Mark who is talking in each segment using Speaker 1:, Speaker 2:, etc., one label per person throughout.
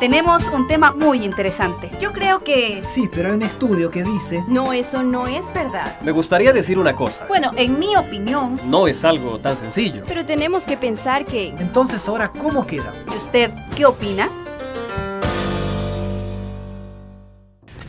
Speaker 1: tenemos un tema muy interesante. Yo creo que...
Speaker 2: Sí, pero hay un estudio que dice...
Speaker 3: No, eso no es verdad.
Speaker 4: Me gustaría decir una cosa.
Speaker 1: Bueno, en mi opinión...
Speaker 4: No es algo tan sencillo.
Speaker 3: Pero tenemos que pensar que...
Speaker 2: Entonces, ahora, ¿cómo queda?
Speaker 1: ¿Y usted qué opina?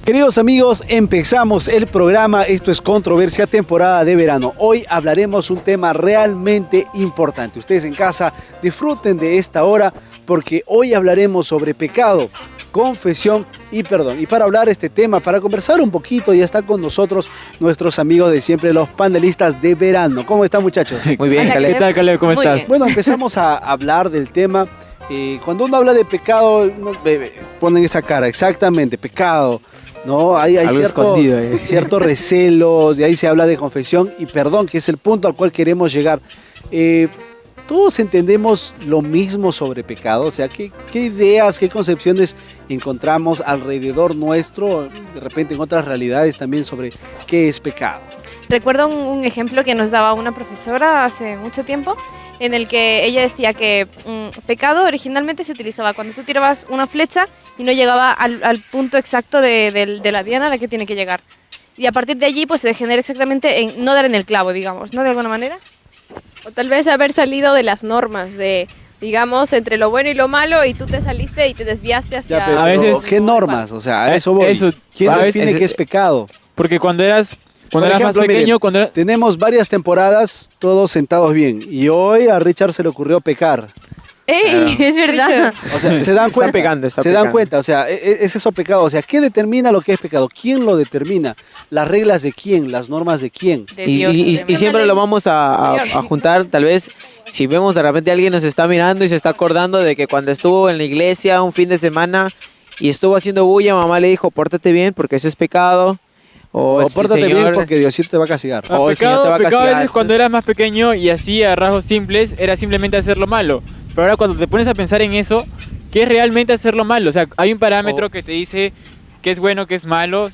Speaker 5: Queridos amigos, empezamos el programa. Esto es Controversia, temporada de verano. Hoy hablaremos un tema realmente importante. Ustedes en casa disfruten de esta hora porque hoy hablaremos sobre pecado, confesión y perdón. Y para hablar este tema, para conversar un poquito, ya están con nosotros nuestros amigos de siempre, los panelistas de verano. ¿Cómo están, muchachos?
Speaker 6: Muy bien,
Speaker 3: Hola,
Speaker 6: Caleb.
Speaker 3: ¿qué tal,
Speaker 6: Caleb? ¿Cómo
Speaker 3: Muy
Speaker 6: estás?
Speaker 3: bien.
Speaker 5: Bueno, empezamos a hablar del tema. Cuando uno habla de pecado, ponen esa cara, exactamente, pecado. No, hay
Speaker 6: Algo escondido,
Speaker 5: cierto recelo, de ahí se habla de confesión y perdón, que es el punto al cual queremos llegar. ¿Todos entendemos lo mismo sobre pecado? O sea, ¿qué ideas, qué concepciones encontramos alrededor nuestro, de repente en otras realidades también sobre qué es pecado?
Speaker 7: Recuerdo un ejemplo que nos daba una profesora hace mucho tiempo, en el que ella decía que pecado originalmente se utilizaba cuando tú tirabas una flecha y no llegaba al punto exacto de la diana a la que tiene que llegar. Y a partir de allí pues se degenera exactamente en no dar en el clavo, digamos, ¿no? De alguna manera.
Speaker 8: O tal vez haber salido de las normas, de, digamos, entre lo bueno y lo malo, y tú te saliste y te desviaste hacia...
Speaker 5: Ya, pero,
Speaker 6: A veces-
Speaker 5: ¿qué normas? O sea, a eso voy. ¿Quién
Speaker 6: a veces-
Speaker 5: define qué es pecado?
Speaker 6: Porque cuando eras
Speaker 5: Por
Speaker 6: más
Speaker 5: ejemplo,
Speaker 6: pequeño,
Speaker 5: miren, tenemos varias temporadas todos sentados bien y hoy a Richard se le ocurrió pecar.
Speaker 7: ¡Ey! Es verdad.
Speaker 5: O sea, se dan cuenta,
Speaker 6: está
Speaker 5: se dan
Speaker 6: pegando.
Speaker 5: cuenta, o sea, es eso pecado. O sea, ¿qué determina lo que es pecado? ¿Quién lo determina? ¿Las reglas de quién? ¿Las normas de quién?
Speaker 7: De Dios,
Speaker 9: Y siempre lo vamos a juntar, tal vez, si vemos de repente alguien nos está mirando y se está acordando de que cuando estuvo en la iglesia un fin de semana y estuvo haciendo bulla, mamá le dijo, pórtate bien porque eso es pecado.
Speaker 5: O
Speaker 9: el
Speaker 5: pórtate bien
Speaker 9: Señor-
Speaker 5: porque Diosito te va a castigar.
Speaker 9: O el Señor te va a
Speaker 6: pecado a
Speaker 9: castigar.
Speaker 6: veces cuando eras más pequeño y así a rasgos simples era simplemente hacer lo malo. Pero ahora cuando te pones a pensar en eso, ¿qué es realmente hacer lo malo? O sea, hay un parámetro que te dice qué es bueno, qué es malo.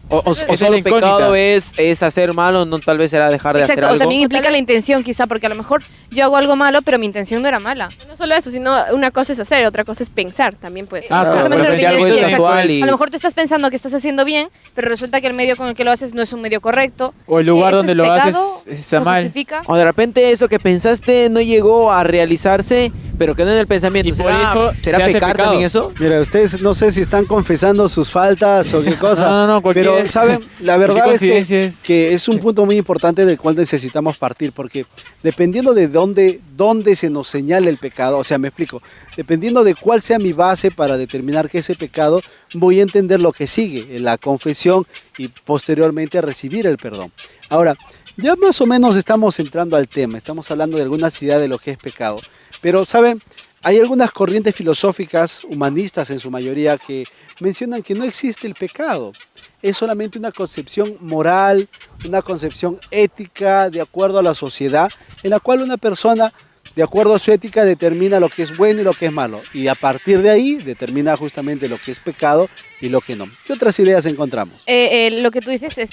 Speaker 9: O
Speaker 6: Esa es
Speaker 9: solo
Speaker 6: la incógnita.
Speaker 9: pecado es hacer malo, no tal vez era dejar de
Speaker 7: Exacto,
Speaker 9: hacer
Speaker 7: o
Speaker 9: algo.
Speaker 7: también implica la intención quizá, porque a lo mejor yo hago algo malo, pero mi intención no era mala.
Speaker 8: No solo eso, sino una cosa es hacer, otra cosa es pensar, también puede ser.
Speaker 6: Ah, claro,
Speaker 7: Justamente
Speaker 6: pero
Speaker 7: lo que
Speaker 9: que
Speaker 7: yo
Speaker 9: algo es
Speaker 7: decía, exacto.
Speaker 9: casual y...
Speaker 7: A lo mejor tú estás pensando que estás haciendo bien, pero resulta que el medio con el que lo haces no es un medio correcto.
Speaker 6: O el lugar
Speaker 7: Eso
Speaker 6: donde
Speaker 7: es
Speaker 6: lo haces
Speaker 7: pecado,
Speaker 6: está
Speaker 7: se
Speaker 6: mal.
Speaker 7: justifica.
Speaker 9: O de repente eso que pensaste no llegó a realizarse, pero quedó en el pensamiento.
Speaker 6: Y por
Speaker 9: ¿Será,
Speaker 6: eso
Speaker 9: será
Speaker 6: se hace
Speaker 9: pecar
Speaker 6: pecado.
Speaker 9: también eso?
Speaker 5: Mira, ustedes no sé si están confesando sus faltas o qué cosa,
Speaker 6: No,
Speaker 5: pero saben, la verdad es
Speaker 6: coincidencias.
Speaker 5: que es un punto muy importante del cual necesitamos partir, porque dependiendo de dónde se nos señale el pecado, o sea, me explico, dependiendo de cuál sea mi base para determinar que ese pecado, voy a entender lo que sigue, la confesión y posteriormente recibir el perdón. Ahora, ya más o menos estamos entrando al tema, estamos hablando de algunas ideas de lo que es pecado, pero saben, hay algunas corrientes filosóficas, humanistas en su mayoría, que mencionan que no existe el pecado. Es solamente una concepción moral, una concepción ética de acuerdo a la sociedad, en la cual una persona, de acuerdo a su ética, determina lo que es bueno y lo que es malo. Y a partir de ahí determina justamente lo que es pecado y lo que no. ¿Qué otras ideas encontramos?
Speaker 7: Lo que tú dices es,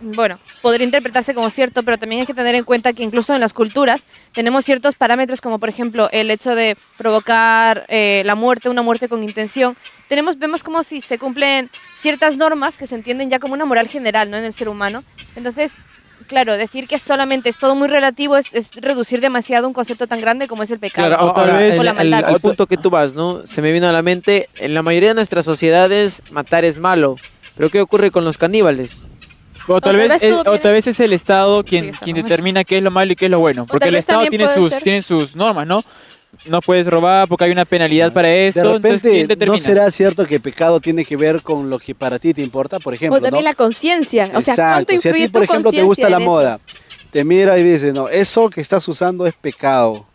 Speaker 7: bueno, podría interpretarse como cierto, pero también hay que tener en cuenta que incluso en las culturas tenemos ciertos parámetros, como por ejemplo el hecho de provocar la muerte, una muerte con intención. Vemos como si se cumplen ciertas normas que se entienden ya como una moral general, ¿no?, en el ser humano. Entonces, claro, decir que solamente es todo muy relativo es reducir demasiado un concepto tan grande como es el pecado.
Speaker 9: Claro,
Speaker 6: O tal
Speaker 9: ahora,
Speaker 6: vez-
Speaker 7: o la maldad.
Speaker 9: al punto que tú vas, ¿no? Se me vino a la mente, en la mayoría de nuestras sociedades matar es malo, pero ¿qué ocurre con los caníbales?
Speaker 6: O tal
Speaker 8: tal
Speaker 6: vez
Speaker 8: vez todo viene-
Speaker 6: es el Estado quien,
Speaker 7: Sí, está
Speaker 6: quien
Speaker 7: mal.
Speaker 6: determina qué es lo malo y qué es lo bueno. Porque
Speaker 8: tal
Speaker 6: el
Speaker 8: vez
Speaker 6: Estado
Speaker 8: también puede ser-
Speaker 6: tiene sus normas, ¿no? No puedes robar porque hay una penalidad para esto.
Speaker 5: De
Speaker 6: Entonces, ¿quién
Speaker 5: repente,
Speaker 6: determina?
Speaker 5: ¿no será cierto que pecado tiene que ver con lo que para ti te importa? Por ejemplo,
Speaker 8: O también
Speaker 5: ¿no?
Speaker 8: la conciencia, o sea,
Speaker 5: Exacto.
Speaker 8: ¿cuánto
Speaker 5: Si a
Speaker 8: influye
Speaker 5: ti, por
Speaker 8: tu
Speaker 5: ejemplo, te gusta
Speaker 8: conciencia
Speaker 5: la
Speaker 8: en eso?
Speaker 5: moda, te mira y dice, no, eso que estás usando es pecado.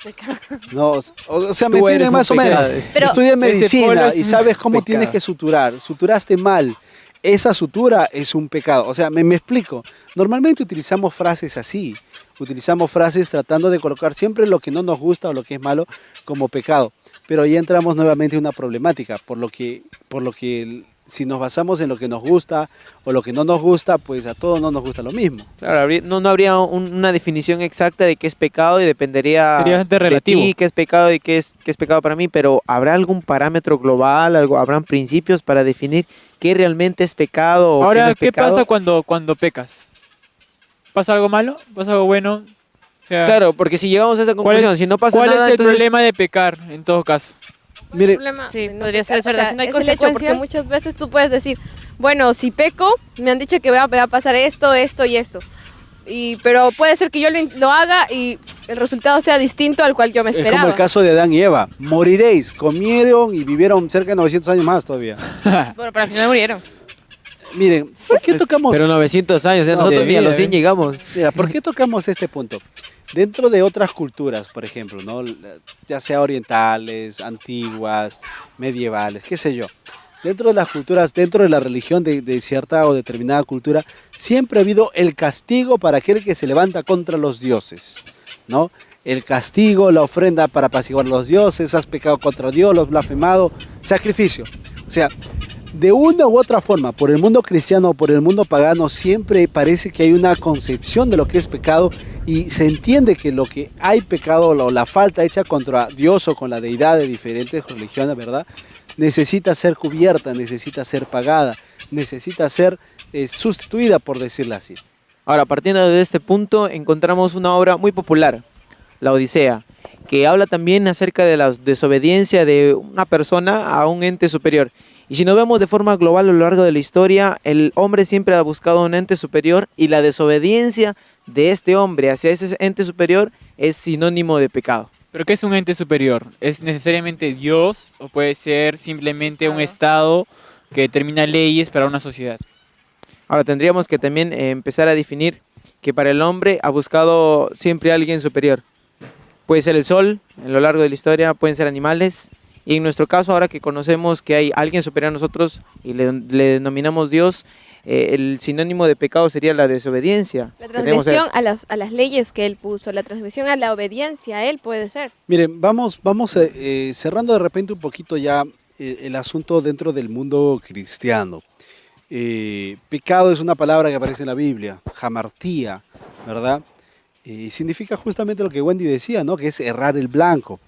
Speaker 5: No, o sea, me
Speaker 9: Tú
Speaker 5: entienden
Speaker 9: eres un
Speaker 5: más o menos.
Speaker 9: pecado.
Speaker 7: Pero-
Speaker 5: Estudias
Speaker 6: Ese
Speaker 5: medicina
Speaker 6: polo es
Speaker 5: y
Speaker 6: un
Speaker 5: sabes cómo
Speaker 6: pecado.
Speaker 5: tienes que suturar. Suturaste mal. Esa sutura es un pecado. O sea, me explico. Normalmente utilizamos frases así. Utilizamos frases tratando de colocar siempre lo que no nos gusta o lo que es malo como pecado. Pero ahí entramos nuevamente en una problemática, por lo que si nos basamos en lo que nos gusta o lo que no nos gusta, pues a todos no nos gusta lo mismo.
Speaker 9: Claro, no habría una definición exacta de qué es pecado y dependería
Speaker 6: Sería bastante relativo.
Speaker 9: de ti, qué es pecado y qué es pecado para mí, pero ¿habrá algún parámetro global, habrán principios para definir qué realmente es pecado o qué no
Speaker 6: Ahora,
Speaker 9: es
Speaker 6: ¿qué
Speaker 9: pecado?
Speaker 6: pasa cuando pecas? ¿Pasa algo malo? ¿Pasa algo bueno? O sea,
Speaker 9: Claro, porque si llegamos a esa
Speaker 6: ¿cuál
Speaker 9: conclusión, si no pasa
Speaker 6: ¿cuál
Speaker 9: nada,
Speaker 6: es el
Speaker 9: entonces
Speaker 6: problema de pecar en todo caso?
Speaker 5: Mire,
Speaker 8: El problema
Speaker 7: Sí,
Speaker 8: de no
Speaker 7: podría ser,
Speaker 8: pecar,
Speaker 7: es verdad,
Speaker 8: o sea,
Speaker 7: si no hay
Speaker 8: es el hecho, porque
Speaker 7: consecuencias.
Speaker 8: muchas veces tú puedes decir, bueno, si peco, me han dicho que va a pasar esto, esto y esto. Pero puede ser que yo lo haga y el resultado sea distinto al cual yo me
Speaker 5: es
Speaker 8: esperaba.
Speaker 5: como el caso de Adán y Eva. Moriréis, comieron y vivieron cerca de 900 años más todavía.
Speaker 7: Bueno, pero al final murieron.
Speaker 5: Miren, ¿por qué tocamos?
Speaker 9: Pero 900 años,
Speaker 5: No,
Speaker 9: nosotros ni a los
Speaker 6: debía,
Speaker 9: 100 llegamos.
Speaker 5: Mira, ¿por qué tocamos este punto? Dentro de otras culturas, por ejemplo, ¿no? Ya sea orientales, antiguas, medievales, qué sé yo. Dentro de las culturas, dentro de la religión de cierta o determinada cultura, siempre ha habido el castigo para aquel que se levanta contra los dioses, ¿no? El castigo, la ofrenda para apaciguar a los dioses, has pecado contra Dios, los blasfemado, sacrificio. O sea, de una u otra forma, por el mundo cristiano o por el mundo pagano, siempre parece que hay una concepción de lo que es pecado y se entiende que lo que hay pecado o la falta hecha contra Dios o con la deidad de diferentes religiones, ¿verdad? Necesita ser cubierta, necesita ser pagada, necesita ser sustituida, por decirlo así.
Speaker 9: Ahora, partiendo de este punto, encontramos una obra muy popular, La Odisea, que habla también acerca de la desobediencia de una persona a un ente superior. Y si nos vemos de forma global a lo largo de la historia, el hombre siempre ha buscado un ente superior y la desobediencia de este hombre hacia ese ente superior es sinónimo de pecado.
Speaker 6: ¿Pero qué es un ente superior? ¿Es necesariamente Dios o puede ser simplemente un estado que determina leyes para una sociedad?
Speaker 9: Ahora tendríamos que también empezar a definir que para el hombre ha buscado siempre alguien superior. Puede ser el sol, a lo largo de la historia, pueden ser animales. Y en nuestro caso, ahora que conocemos que hay alguien superior a nosotros y le denominamos Dios, el sinónimo de pecado sería la desobediencia.
Speaker 8: La
Speaker 9: Tenemos
Speaker 8: transgresión a las leyes que él puso, la transgresión a la obediencia a él puede ser.
Speaker 5: Miren, vamos cerrando de repente un poquito ya el asunto dentro del mundo cristiano. Pecado es una palabra que aparece en la Biblia, hamartía, ¿verdad? Y significa justamente lo que Wendy decía, ¿no? Que es errar el blanco.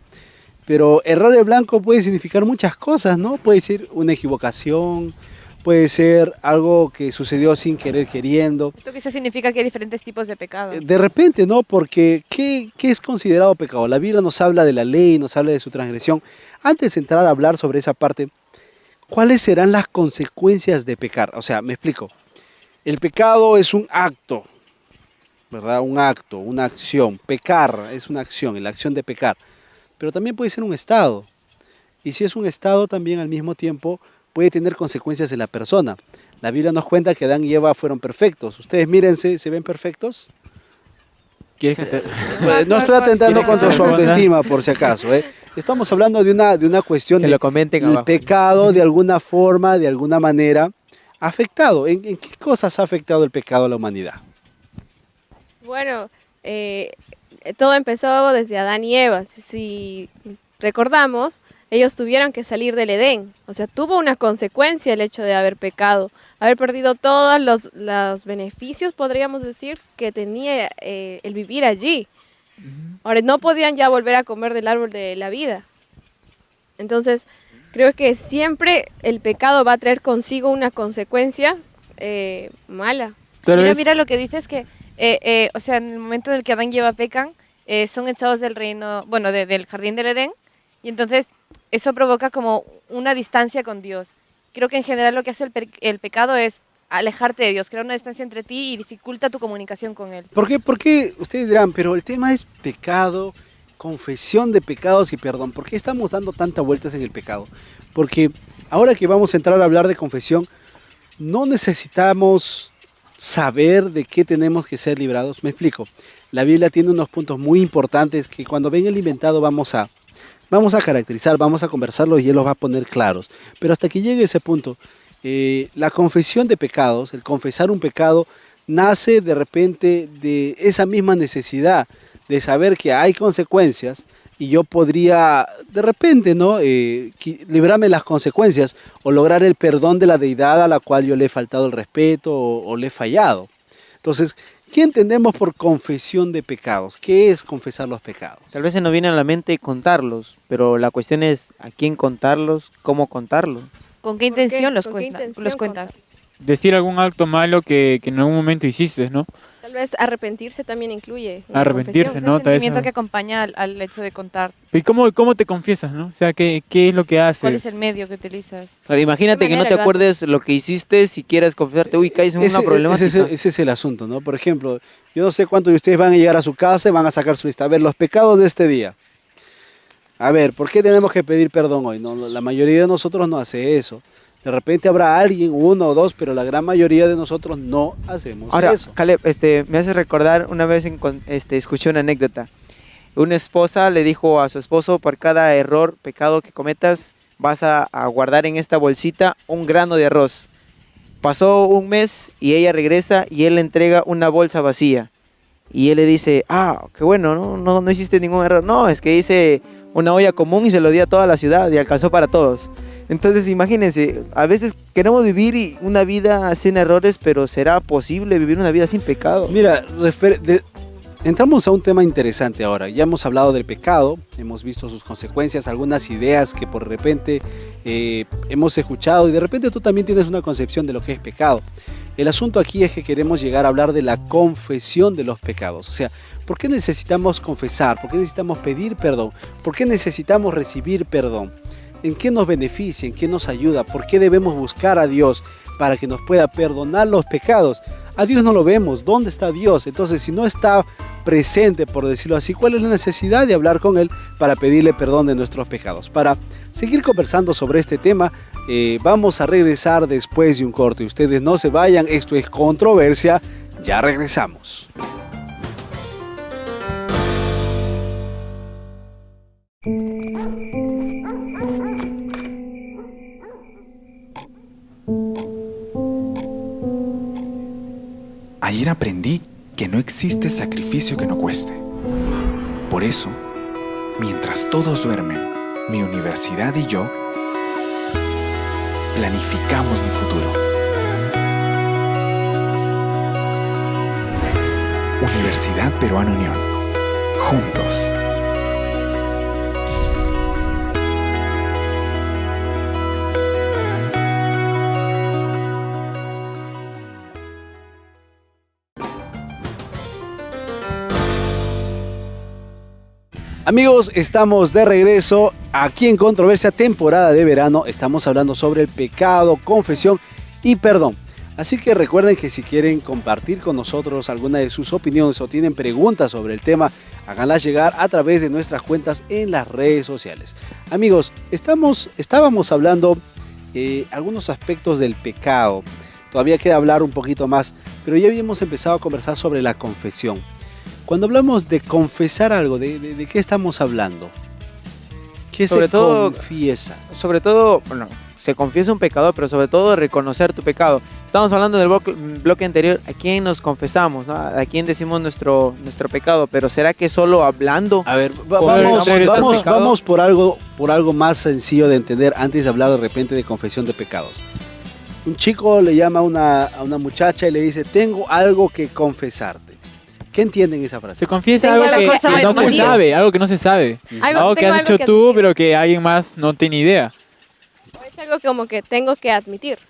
Speaker 5: Pero errar el blanco puede significar muchas cosas, ¿no? Puede ser una equivocación, puede ser algo que sucedió sin querer queriendo.
Speaker 7: Esto quizás significa que hay diferentes tipos de pecado.
Speaker 5: De repente, ¿no? Porque ¿qué es considerado pecado? La Biblia nos habla de la ley, nos habla de su transgresión. Antes de entrar a hablar sobre esa parte, ¿cuáles serán las consecuencias de pecar? O sea, me explico. El pecado es un acto, ¿verdad? Un acto, una acción. Pecar es una acción, la acción de pecar. Pero también puede ser un estado. Y si es un estado, también al mismo tiempo puede tener consecuencias en la persona. La Biblia nos cuenta que Adán y Eva fueron perfectos. Ustedes mírense, ¿se ven perfectos?
Speaker 6: ¿Quieres que te...
Speaker 5: Pues, no estoy atentando
Speaker 6: ¿Quieres
Speaker 5: contra
Speaker 6: que
Speaker 5: su
Speaker 6: te responda?
Speaker 5: autoestima, por si acaso. Estamos hablando de una cuestión
Speaker 9: que
Speaker 5: de
Speaker 9: lo comenten
Speaker 5: el
Speaker 9: abajo.
Speaker 5: pecado de alguna forma, de alguna manera, afectado. ¿En qué cosas ha afectado el pecado a la humanidad?
Speaker 8: Bueno, todo empezó desde Adán y Eva. Si recordamos, ellos tuvieron que salir del Edén. O sea, tuvo una consecuencia el hecho de haber pecado, haber perdido todos los beneficios, podríamos decir, que tenía el vivir allí. Ahora, no podían ya volver a comer del árbol de la vida. Entonces, creo que siempre el pecado va a traer consigo una consecuencia mala.
Speaker 6: Tal vez-
Speaker 7: Mira lo que dices que, o sea, en el momento en el que Adán y Eva pecan, son echados del reino, bueno, del jardín del Edén, y entonces eso provoca como una distancia con Dios. Creo que en general lo que hace el pecado es alejarte de Dios, crear una distancia entre ti y dificulta tu comunicación con Él.
Speaker 5: ¿Por qué? Porque ustedes dirán, pero el tema es pecado, confesión de pecados y perdón. ¿Por qué estamos dando tantas vueltas en el pecado? Porque ahora que vamos a entrar a hablar de confesión, no necesitamos saber de qué tenemos que ser librados. Me explico. La Biblia tiene unos puntos muy importantes que cuando venga el inventado vamos a caracterizar, vamos a conversarlos y Él los va a poner claros. Pero hasta que llegue ese punto, la confesión de pecados, el confesar un pecado, nace de repente de esa misma necesidad de saber que hay consecuencias y yo podría de repente, ¿no? Librarme de las consecuencias o lograr el perdón de la deidad a la cual yo le he faltado el respeto o le he fallado. Entonces, ¿qué entendemos por confesión de pecados? ¿Qué es confesar los pecados?
Speaker 9: Tal vez se nos viene a la mente contarlos, pero la cuestión es a quién contarlos, cómo contarlos.
Speaker 7: ¿Con qué intención los
Speaker 8: con qué
Speaker 7: cuentas?
Speaker 8: intención
Speaker 6: Decir algún acto malo que en algún momento hiciste, ¿no?
Speaker 8: Tal vez arrepentirse también incluye una
Speaker 6: Arrepentirse,
Speaker 8: confesión.
Speaker 6: ¿no?
Speaker 7: Es el
Speaker 6: Tal vez
Speaker 7: sentimiento
Speaker 6: eso.
Speaker 7: que acompaña al hecho de contar.
Speaker 6: ¿Y cómo te confiesas, no? O sea, ¿qué es lo que haces?
Speaker 7: ¿Cuál es el medio que utilizas?
Speaker 9: Pero imagínate
Speaker 8: ¿De
Speaker 9: que no
Speaker 8: manera
Speaker 9: te
Speaker 8: lo
Speaker 9: acuerdes lo que hiciste si quieres confesarte, uy, caes en una problemática.
Speaker 5: Ese es el asunto, ¿no? Por ejemplo, yo no sé cuántos de ustedes van a llegar a su casa y van a sacar su lista. A ver, los pecados de este día. A ver, ¿por qué tenemos que pedir perdón hoy? No, la mayoría de nosotros no hace eso. De repente habrá alguien, uno o dos, pero la gran mayoría de nosotros no hacemos
Speaker 9: Ahora,
Speaker 5: eso.
Speaker 9: Caleb, me hace recordar, una vez escuché una anécdota. Una esposa le dijo a su esposo, por cada error, pecado que cometas, vas a guardar en esta bolsita un grano de arroz. Pasó un mes y ella regresa y él le entrega una bolsa vacía. Y él le dice, qué bueno, no hiciste ningún error. No, es que hice una olla común y se lo di a toda la ciudad y alcanzó para todos. Entonces imagínense, a veces queremos vivir una vida sin errores, pero ¿será posible vivir una vida sin pecado?
Speaker 5: Mira, entramos a un tema interesante ahora. Ya hemos hablado del pecado, hemos visto sus consecuencias, algunas ideas que por repente hemos escuchado y de repente tú también tienes una concepción de lo que es pecado. El asunto aquí es que queremos llegar a hablar de la confesión de los pecados. O sea, ¿por qué necesitamos confesar? ¿Por qué necesitamos pedir perdón? ¿Por qué necesitamos recibir perdón? ¿En qué nos beneficia? ¿En qué nos ayuda? ¿Por qué debemos buscar a Dios para que nos pueda perdonar los pecados? A Dios no lo vemos. ¿Dónde está Dios? Entonces, si no está presente, por decirlo así, ¿cuál es la necesidad de hablar con Él para pedirle perdón de nuestros pecados? Para seguir conversando sobre este tema, vamos a regresar después de un corte. Ustedes no se vayan, esto es Controversia. Ya regresamos.
Speaker 10: Ayer aprendí que no existe sacrificio que no cueste. Por eso, mientras todos duermen, mi universidad y yo planificamos mi futuro. Universidad Peruana Unión. Juntos.
Speaker 5: Amigos, estamos de regreso aquí en Controversia, temporada de verano. Estamos hablando sobre el pecado, confesión y perdón. Así que recuerden que si quieren compartir con nosotros alguna de sus opiniones o tienen preguntas sobre el tema, háganlas llegar a través de nuestras cuentas en las redes sociales. Amigos, estábamos hablando algunos aspectos del pecado. Todavía queda hablar un poquito más, pero ya habíamos empezado a conversar sobre la confesión. Cuando hablamos de confesar algo, ¿de qué estamos hablando? ¿Qué se confiesa?
Speaker 9: Sobre todo, bueno, se confiesa un pecado, pero sobre todo reconocer tu pecado. Estamos hablando del bloque anterior, a quién nos confesamos, ¿no? A quién decimos nuestro pecado, pero ¿será que solo hablando?
Speaker 5: A ver, vamos por algo más sencillo de entender antes de hablar de repente de confesión de pecados. Un chico le llama a una muchacha y le dice, tengo algo que confesarte. ¿Qué entienden esa frase?
Speaker 6: Se confiesa
Speaker 8: Tengo
Speaker 6: algo
Speaker 8: algo
Speaker 6: que
Speaker 8: que
Speaker 6: no se sabe, algo que no se sabe. Algo que
Speaker 8: tengo
Speaker 6: has
Speaker 8: algo
Speaker 6: hecho
Speaker 8: que
Speaker 6: tú,
Speaker 8: admitir.
Speaker 6: pero que alguien más no tiene idea.
Speaker 8: O es algo como que tengo que admitir.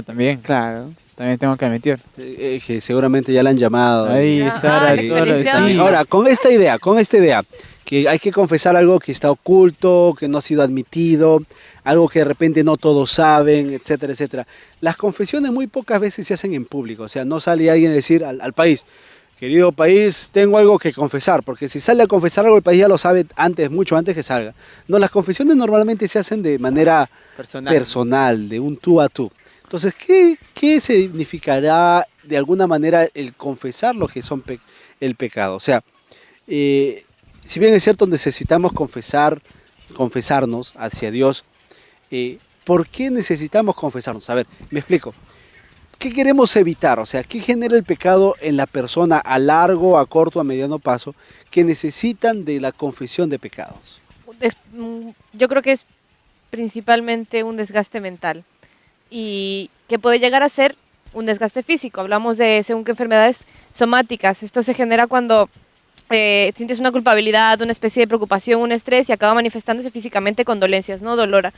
Speaker 6: También.
Speaker 9: Claro.
Speaker 6: También tengo que admitir.
Speaker 5: Que seguramente ya la han llamado.
Speaker 6: Ahí, Sara,
Speaker 7: Ay, felicidades.
Speaker 5: Sí, ahora, con esta idea, que hay que confesar algo que está oculto, que no ha sido admitido, algo que de repente no todos saben, etcétera, etcétera. Las confesiones muy pocas veces se hacen en público, o sea, no sale alguien a decir al país, querido país, tengo algo que confesar, porque si sale a confesar algo el país ya lo sabe mucho antes que salga. No, las confesiones normalmente se hacen de manera personal, de un tú a tú. Entonces, ¿qué significará de alguna manera el confesar lo que son el pecado? O sea, si bien es cierto necesitamos confesarnos hacia Dios, ¿por qué necesitamos confesarnos? A ver, me explico. ¿qué queremos evitar? O sea, ¿qué genera el pecado en la persona a largo, a corto, a mediano plazo que necesitan de la confesión de pecados?
Speaker 7: Yo creo que es principalmente un desgaste mental y que puede llegar a ser un desgaste físico. Hablamos de según qué enfermedades somáticas. Esto se genera cuando sientes una culpabilidad, una especie de preocupación, un estrés y acaba manifestándose físicamente con dolencias, ¿no? Dolor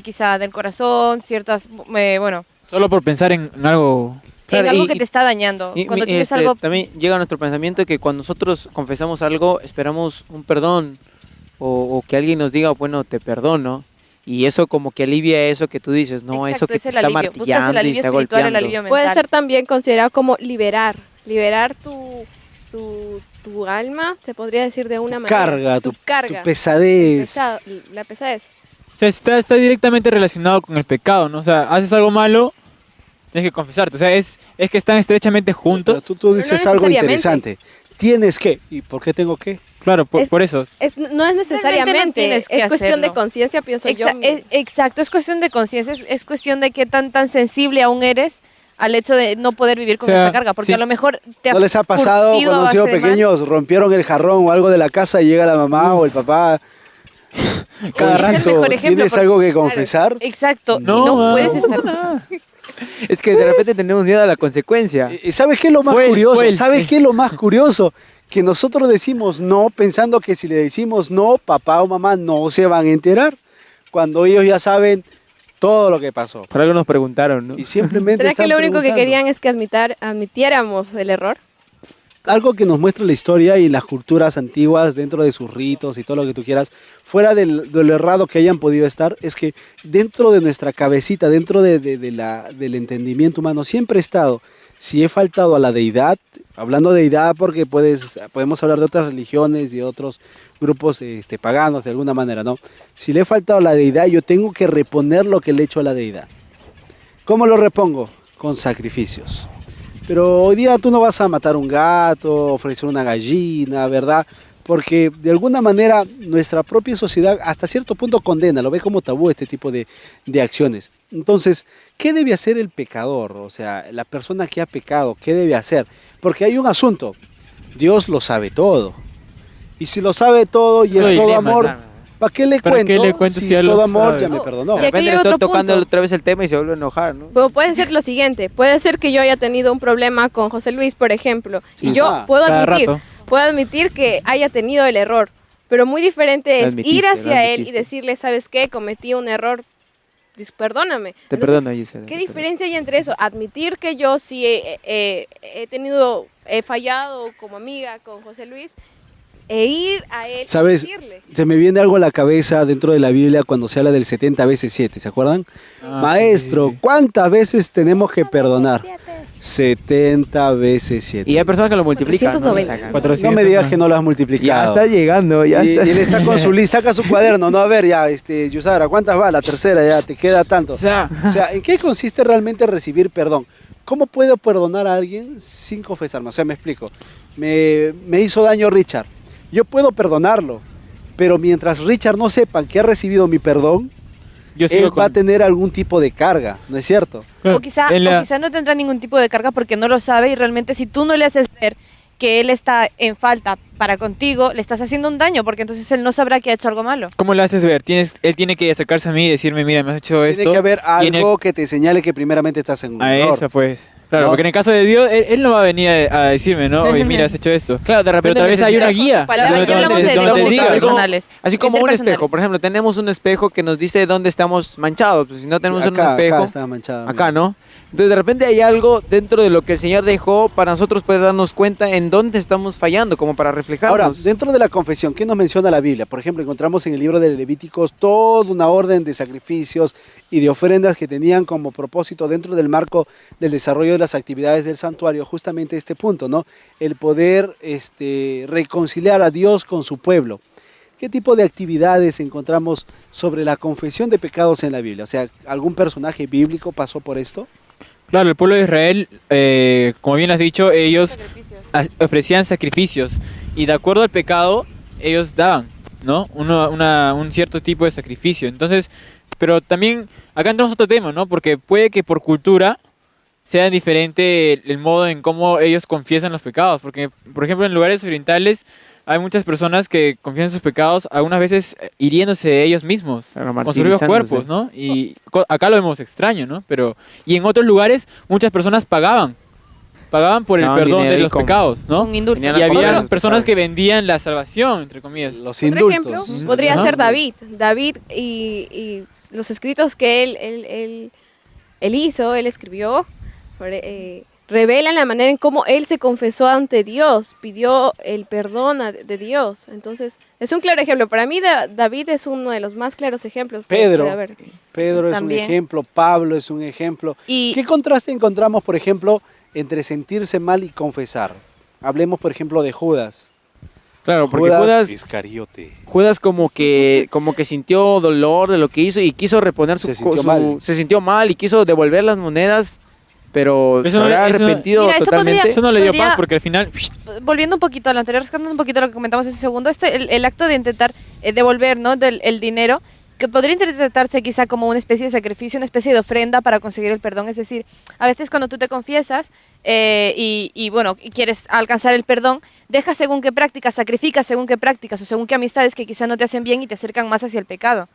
Speaker 7: quizá del corazón, ciertas, bueno,
Speaker 6: Solo por pensar en algo.
Speaker 7: en algo que te está dañando. Cuando tienes algo...
Speaker 9: También llega a nuestro pensamiento que cuando nosotros confesamos algo, esperamos un perdón o que alguien nos diga, bueno, te perdono. Y eso como que alivia eso que tú dices, ¿no?
Speaker 7: Exacto,
Speaker 9: eso que
Speaker 7: es
Speaker 9: te
Speaker 7: el
Speaker 9: está
Speaker 7: alivio. Buscas
Speaker 9: martillando
Speaker 7: el
Speaker 9: y
Speaker 7: alivio
Speaker 9: está
Speaker 7: espiritual, el
Speaker 9: golpeando.
Speaker 7: alivio mental.
Speaker 8: Puede ser también considerado como liberar tu alma, se podría decir de una manera.
Speaker 5: Carga,
Speaker 8: tu
Speaker 5: tu
Speaker 8: carga.
Speaker 5: pesadez.
Speaker 8: La pesadez.
Speaker 6: O sea, está directamente relacionado con el pecado, ¿no? O sea, haces algo malo, tienes que confesarte. O sea, es que están estrechamente
Speaker 5: Pero
Speaker 6: juntos.
Speaker 5: tú dices
Speaker 8: no
Speaker 5: algo
Speaker 8: necesariamente.
Speaker 5: interesante. ¿Tienes que? ¿Y por qué tengo que?
Speaker 6: Claro,
Speaker 8: Es-
Speaker 6: por eso.
Speaker 8: No es necesariamente,
Speaker 7: tienes que
Speaker 8: es cuestión de
Speaker 7: hacerlo.
Speaker 8: conciencia, pienso yo.
Speaker 7: Exacto, es cuestión de conciencia, es cuestión de qué tan sensible aún eres al hecho de no poder vivir con
Speaker 6: O sea,
Speaker 7: esta carga, porque
Speaker 6: sí.
Speaker 7: a lo mejor te has
Speaker 5: ¿No les ha pasado
Speaker 7: curtido
Speaker 5: cuando
Speaker 7: a
Speaker 5: han sido
Speaker 7: base de mal?
Speaker 5: pequeños, rompieron el jarrón o algo de la casa y llega la mamá o el papá?
Speaker 6: Cada
Speaker 7: Es el
Speaker 5: Jovencito,
Speaker 7: mejor ejemplo,
Speaker 5: ¿tienes
Speaker 7: porque-
Speaker 5: algo que confesar?
Speaker 7: Exacto,
Speaker 6: No,
Speaker 7: y no puedes
Speaker 6: no
Speaker 7: estar...
Speaker 6: pasa nada.
Speaker 9: Es que de repente tenemos miedo a la consecuencia.
Speaker 5: ¿Sabes qué es lo más
Speaker 6: Fue él,
Speaker 5: curioso?
Speaker 6: fue él.
Speaker 5: ¿Sabes qué es lo más curioso? Que nosotros decimos no pensando que si le decimos no, papá o mamá no se van a enterar. Cuando ellos ya saben todo lo que pasó.
Speaker 9: Por algo nos preguntaron, ¿no?
Speaker 5: Y simplemente
Speaker 8: ¿Será que
Speaker 5: están
Speaker 8: lo único que
Speaker 5: preguntando.
Speaker 8: querían es que admitiéramos el error?
Speaker 5: Algo que nos muestra la historia y las culturas antiguas dentro de sus ritos y todo lo que tú quieras, fuera de lo errado que hayan podido estar, es que dentro de nuestra cabecita, dentro del entendimiento humano, siempre ha estado, si he faltado a la deidad, hablando de deidad porque podemos hablar de otras religiones y de otros grupos paganos de alguna manera, ¿no? Si le he faltado a la deidad, yo tengo que reponer lo que le he hecho a la deidad. ¿Cómo lo repongo? Con sacrificios. Pero hoy día tú no vas a matar un gato, ofrecer una gallina, ¿verdad? Porque de alguna manera nuestra propia sociedad hasta cierto punto condena, lo ve como tabú este tipo de acciones. Entonces, ¿qué debe hacer el pecador? O sea, la persona que ha pecado, ¿qué debe hacer? Porque hay un asunto, Dios lo sabe todo. Y si lo sabe todo y es
Speaker 6: Ay,
Speaker 5: todo
Speaker 6: le
Speaker 5: amor,
Speaker 9: pasa.
Speaker 5: ¿para qué le
Speaker 6: ¿Para
Speaker 5: cuento?
Speaker 6: qué le cuento
Speaker 5: si
Speaker 6: si ya
Speaker 5: es
Speaker 6: lo
Speaker 5: todo amor,
Speaker 6: sabe?
Speaker 5: ya me perdonó.
Speaker 8: Y
Speaker 9: De
Speaker 8: aquí
Speaker 9: repente
Speaker 8: hay
Speaker 9: le estoy
Speaker 8: otro
Speaker 9: tocando
Speaker 8: punto.
Speaker 9: otra vez el tema y se vuelve a enojar, ¿no?
Speaker 8: Pero puede ser lo siguiente, puede ser que yo haya tenido un problema con José Luis, por ejemplo,
Speaker 5: Sí.
Speaker 8: y yo
Speaker 5: Ah,
Speaker 8: puedo
Speaker 6: cada
Speaker 8: admitir,
Speaker 6: rato.
Speaker 8: que haya tenido el error, pero muy diferente
Speaker 9: Lo
Speaker 8: es
Speaker 9: admitiste,
Speaker 8: ir
Speaker 9: lo
Speaker 8: hacia él y
Speaker 9: admitiste.
Speaker 8: decirle, ¿sabes qué? Cometí un error, perdóname.
Speaker 9: Te
Speaker 8: Entonces,
Speaker 9: perdono, Gisela.
Speaker 8: ¿qué
Speaker 9: te
Speaker 8: diferencia hay entre eso? Admitir que yo sí he fallado como amiga con José Luis e ir a él
Speaker 5: ¿Sabes?
Speaker 8: y decirle.
Speaker 5: Se me viene algo a la cabeza dentro de la Biblia cuando se habla del 70 veces 7, ¿se acuerdan?
Speaker 6: Ah,
Speaker 5: Maestro,
Speaker 6: sí, sí.
Speaker 5: ¿cuántas veces tenemos que perdonar? 70 veces 7.
Speaker 9: Y hay personas que lo multiplican, ¿no?
Speaker 8: 490.
Speaker 9: Sacan.
Speaker 6: 400
Speaker 5: No me digas
Speaker 6: más.
Speaker 5: que no lo has
Speaker 9: Ya
Speaker 5: multiplicado.
Speaker 9: está llegando, ya
Speaker 5: y,
Speaker 9: está.
Speaker 5: y él está con su lista, saca su cuaderno, no, a ver, ya, Yusara, ¿cuántas va? La tercera, ya, te queda tanto.
Speaker 6: O sea,
Speaker 5: O sea, ¿en qué consiste realmente recibir perdón? ¿Cómo puedo perdonar a alguien sin confesarme? O sea, me explico. Me hizo daño Richard. Yo puedo perdonarlo, pero mientras Richard no sepa que ha recibido mi perdón,
Speaker 6: yo sigo
Speaker 5: él va a tener algún tipo de carga, ¿no es cierto?
Speaker 6: claro,
Speaker 7: O quizá,
Speaker 6: en la-
Speaker 7: o quizá no tendrá ningún tipo de carga porque no lo sabe y realmente si tú no le haces ver que él está en falta para contigo, le estás haciendo un daño porque entonces él no sabrá que ha hecho algo malo.
Speaker 6: ¿Cómo lo haces ver? Él tiene que acercarse a mí y decirme, mira, me has hecho esto.
Speaker 5: Tiene que haber
Speaker 6: y en el-
Speaker 5: algo que te señale que primeramente estás en un
Speaker 6: A
Speaker 5: error.
Speaker 6: eso, pues. Claro,
Speaker 5: ¿No?
Speaker 6: porque en el caso de Dios, él no va a venir a decirme, ¿no?
Speaker 7: Sí.
Speaker 6: Oye, mira, has hecho esto.
Speaker 9: Claro, de
Speaker 6: Pero
Speaker 9: repente
Speaker 6: tal vez hay una
Speaker 9: necesita-
Speaker 6: guía.
Speaker 8: Palabra,
Speaker 6: donde-
Speaker 8: ya hablamos
Speaker 6: donde-
Speaker 8: de
Speaker 6: donde te
Speaker 8: conflictos
Speaker 6: diga, ¿cómo?
Speaker 7: personales.
Speaker 9: Así como un
Speaker 7: Interpersonales.
Speaker 9: espejo, por ejemplo, tenemos un espejo que nos dice dónde estamos manchados. Pues si no tenemos un
Speaker 5: Acá
Speaker 9: espejo,
Speaker 5: está manchado.
Speaker 9: acá, ¿no? Entonces de repente hay algo dentro de lo que el Señor dejó para nosotros poder darnos cuenta en dónde estamos fallando, como para reflejarnos.
Speaker 5: Ahora, dentro de la confesión, ¿qué nos menciona la Biblia? Por ejemplo, encontramos en el libro de Levíticos toda una orden de sacrificios y de ofrendas que tenían como propósito dentro del marco del desarrollo de las actividades del santuario, justamente este punto, ¿no? El poder reconciliar a Dios con su pueblo. ¿Qué tipo de actividades encontramos sobre la confesión de pecados en la Biblia? O sea, ¿algún personaje bíblico pasó por esto?
Speaker 6: Claro, el pueblo de Israel, como bien has dicho, ellos ofrecían sacrificios y de acuerdo al pecado, ellos daban, ¿no? Un cierto tipo de sacrificio. Entonces, pero también acá entramos a otro tema, ¿no? Porque puede que por cultura sea diferente el modo en cómo ellos confiesan los pecados. Porque, por ejemplo, en lugares orientales hay muchas personas que confiesan sus pecados, algunas veces hiriéndose de ellos mismos,
Speaker 9: Claro,
Speaker 6: con sus propios
Speaker 9: martirizándose.
Speaker 6: cuerpos, ¿no? Y acá lo vemos extraño, ¿no? Y en otros lugares muchas personas pagaban por el
Speaker 9: Daban
Speaker 6: perdón
Speaker 9: dinero
Speaker 6: de
Speaker 9: y
Speaker 6: los
Speaker 9: con-
Speaker 6: pecados, ¿no?
Speaker 7: Un indulto.
Speaker 9: Tenían
Speaker 6: Y
Speaker 9: las
Speaker 6: había
Speaker 9: palabras
Speaker 6: personas
Speaker 9: pecados.
Speaker 6: que vendían la salvación, entre comillas.
Speaker 5: Los
Speaker 8: Otro
Speaker 5: indultos.
Speaker 8: ejemplo podría
Speaker 6: Ajá.
Speaker 8: ser David. David y los escritos que él hizo, él escribió, revelan la manera en cómo él se confesó ante Dios, pidió el perdón de Dios. Entonces, es un claro ejemplo. Para mí, David es uno de los más claros ejemplos que
Speaker 5: Pedro.
Speaker 8: puede haber.
Speaker 5: Pedro es
Speaker 7: También.
Speaker 5: un ejemplo, Pablo es un ejemplo.
Speaker 7: Y
Speaker 5: ¿Qué contraste encontramos, por ejemplo, entre sentirse mal y confesar? Hablemos, por ejemplo, de Judas.
Speaker 9: Claro, porque Judas
Speaker 5: Iscariote.
Speaker 9: como que sintió dolor de lo que hizo y quiso reponer
Speaker 5: Se sintió mal.
Speaker 9: se sintió mal y quiso devolver las monedas, pero
Speaker 6: Eso
Speaker 9: se habrá
Speaker 6: eso-
Speaker 9: arrepentido
Speaker 7: Mira, eso
Speaker 9: totalmente.
Speaker 6: Eso no le dio
Speaker 7: Podría-
Speaker 6: paz porque al final...
Speaker 7: volviendo un poquito a lo anterior, rescatando un poquito lo que comentamos hace un segundo, el acto de intentar devolver, ¿no?, el dinero, que podría interpretarse quizá como una especie de sacrificio, una especie de ofrenda para conseguir el perdón. Es decir, a veces cuando tú te confiesas y quieres alcanzar el perdón, dejas según qué prácticas, sacrificas según qué prácticas o según qué amistades que quizá no te hacen bien y te acercan más hacia el pecado.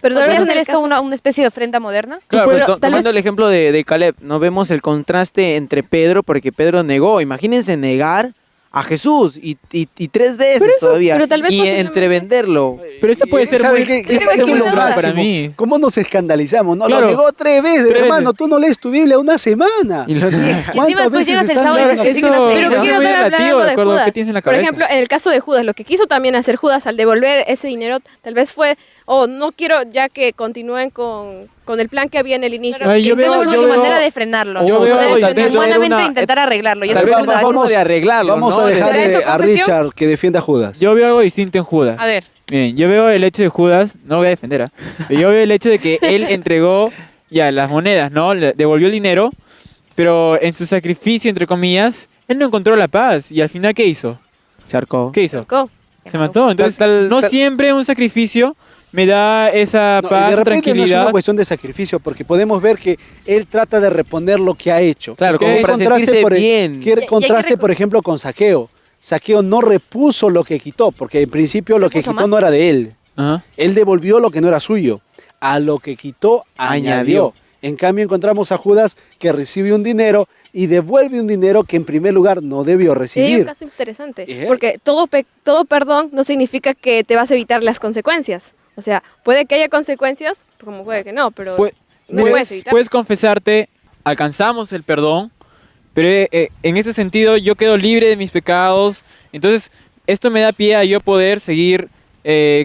Speaker 8: Pero tal
Speaker 7: ¿Podría
Speaker 8: vez en
Speaker 7: ser
Speaker 8: el
Speaker 7: esto
Speaker 8: caso-
Speaker 7: una especie de ofrenda moderna?
Speaker 9: Claro,
Speaker 8: Pero
Speaker 9: pues,
Speaker 8: tal
Speaker 9: tomando
Speaker 8: vez-
Speaker 9: el ejemplo de Caleb, no vemos el contraste entre Pedro, porque Pedro negó. Imagínense negar a Jesús y 3 veces todavía.
Speaker 8: pero tal vez
Speaker 9: y
Speaker 8: posiblemente-
Speaker 9: entre venderlo.
Speaker 6: Pero esto puede ser
Speaker 5: ¿Sabe
Speaker 6: muy...
Speaker 5: qué?
Speaker 6: esto puede
Speaker 5: Hay
Speaker 6: ser
Speaker 5: que
Speaker 6: muy
Speaker 5: lo
Speaker 6: grave
Speaker 5: máximo.
Speaker 6: para mí.
Speaker 5: ¿Cómo nos escandalizamos? No,
Speaker 6: Claro.
Speaker 5: lo negó 3 veces,
Speaker 6: 3
Speaker 5: hermano.
Speaker 6: veces.
Speaker 5: Tú no lees tu Biblia una semana.
Speaker 9: Y lo niega.
Speaker 7: Y encima después llegas el sábado y
Speaker 6: Claro,
Speaker 7: ves que
Speaker 6: eso-
Speaker 7: siguen las
Speaker 6: Pero
Speaker 8: Pero
Speaker 6: es
Speaker 8: quiero
Speaker 6: muy
Speaker 8: hablar
Speaker 6: relativo,
Speaker 8: algo
Speaker 6: de
Speaker 8: de
Speaker 6: acuerdo a
Speaker 8: Judas.
Speaker 6: qué tienes en la
Speaker 8: Por
Speaker 6: cabeza.
Speaker 8: ejemplo, en el caso de Judas, lo que quiso también hacer Judas al devolver ese dinero, tal vez fue, no quiero ya que continúen con el plan que había en el inicio.
Speaker 6: Ay, yo veo-
Speaker 7: Intenta
Speaker 6: yo
Speaker 7: su
Speaker 6: veo-
Speaker 7: manera de frenarlo.
Speaker 6: yo veo algo
Speaker 7: Tal vez
Speaker 6: intenso.
Speaker 7: humanamente intentar arreglarlo. Y
Speaker 9: Tal
Speaker 7: eso
Speaker 9: vez
Speaker 7: es
Speaker 9: una
Speaker 7: una-
Speaker 9: forma de arreglarlo,
Speaker 5: Vamos
Speaker 9: ¿no?
Speaker 5: a dejar
Speaker 8: ¿Será eso
Speaker 5: a
Speaker 8: confesión?
Speaker 5: Richard que defienda a Judas.
Speaker 6: Yo veo algo distinto en Judas.
Speaker 7: A ver,
Speaker 6: Miren, yo veo el hecho de Judas, no lo voy a defender, ¿ah? Pero yo veo el hecho de que él entregó ya las monedas, ¿no? Le devolvió el dinero, pero en su sacrificio, entre comillas, él no encontró la paz. ¿Y al final qué hizo?
Speaker 9: Charco.
Speaker 6: ¿Qué hizo?
Speaker 8: Go.
Speaker 6: Se mató. Entonces,
Speaker 9: Tal-
Speaker 6: no
Speaker 9: tal-
Speaker 6: siempre un sacrificio me da esa
Speaker 5: No, y
Speaker 6: paz,
Speaker 5: de repente no es
Speaker 6: tranquilidad.
Speaker 5: una cuestión de sacrificio, porque podemos ver que él trata de reponer lo que ha hecho.
Speaker 9: Claro,
Speaker 6: Ok.
Speaker 9: como para sentirse
Speaker 5: por,
Speaker 9: bien.
Speaker 5: ¿Qué
Speaker 7: Y hay que
Speaker 5: contraste,
Speaker 7: recor-
Speaker 5: por ejemplo, con Saqueo? Saqueo no repuso lo que quitó, porque en principio lo que
Speaker 7: ¿Repuso
Speaker 5: quitó
Speaker 7: más?
Speaker 5: no era de él.
Speaker 6: Ajá.
Speaker 5: Él devolvió lo que no era suyo. A lo que quitó, añadió.
Speaker 9: Añadió.
Speaker 5: En cambio, encontramos a Judas que recibe un dinero y devuelve un dinero que en primer lugar no debió
Speaker 8: Sí, hay un
Speaker 5: recibir.
Speaker 8: caso interesante,
Speaker 5: ¿Eh?
Speaker 8: porque todo perdón no significa que te vas a evitar las consecuencias. O sea, puede que haya consecuencias, como puede que no, pero
Speaker 6: Pu-
Speaker 8: no puedes evitar.
Speaker 6: puedes confesarte, alcanzamos el perdón, pero en ese sentido yo quedo libre de mis pecados. Entonces, esto me da pie a yo poder seguir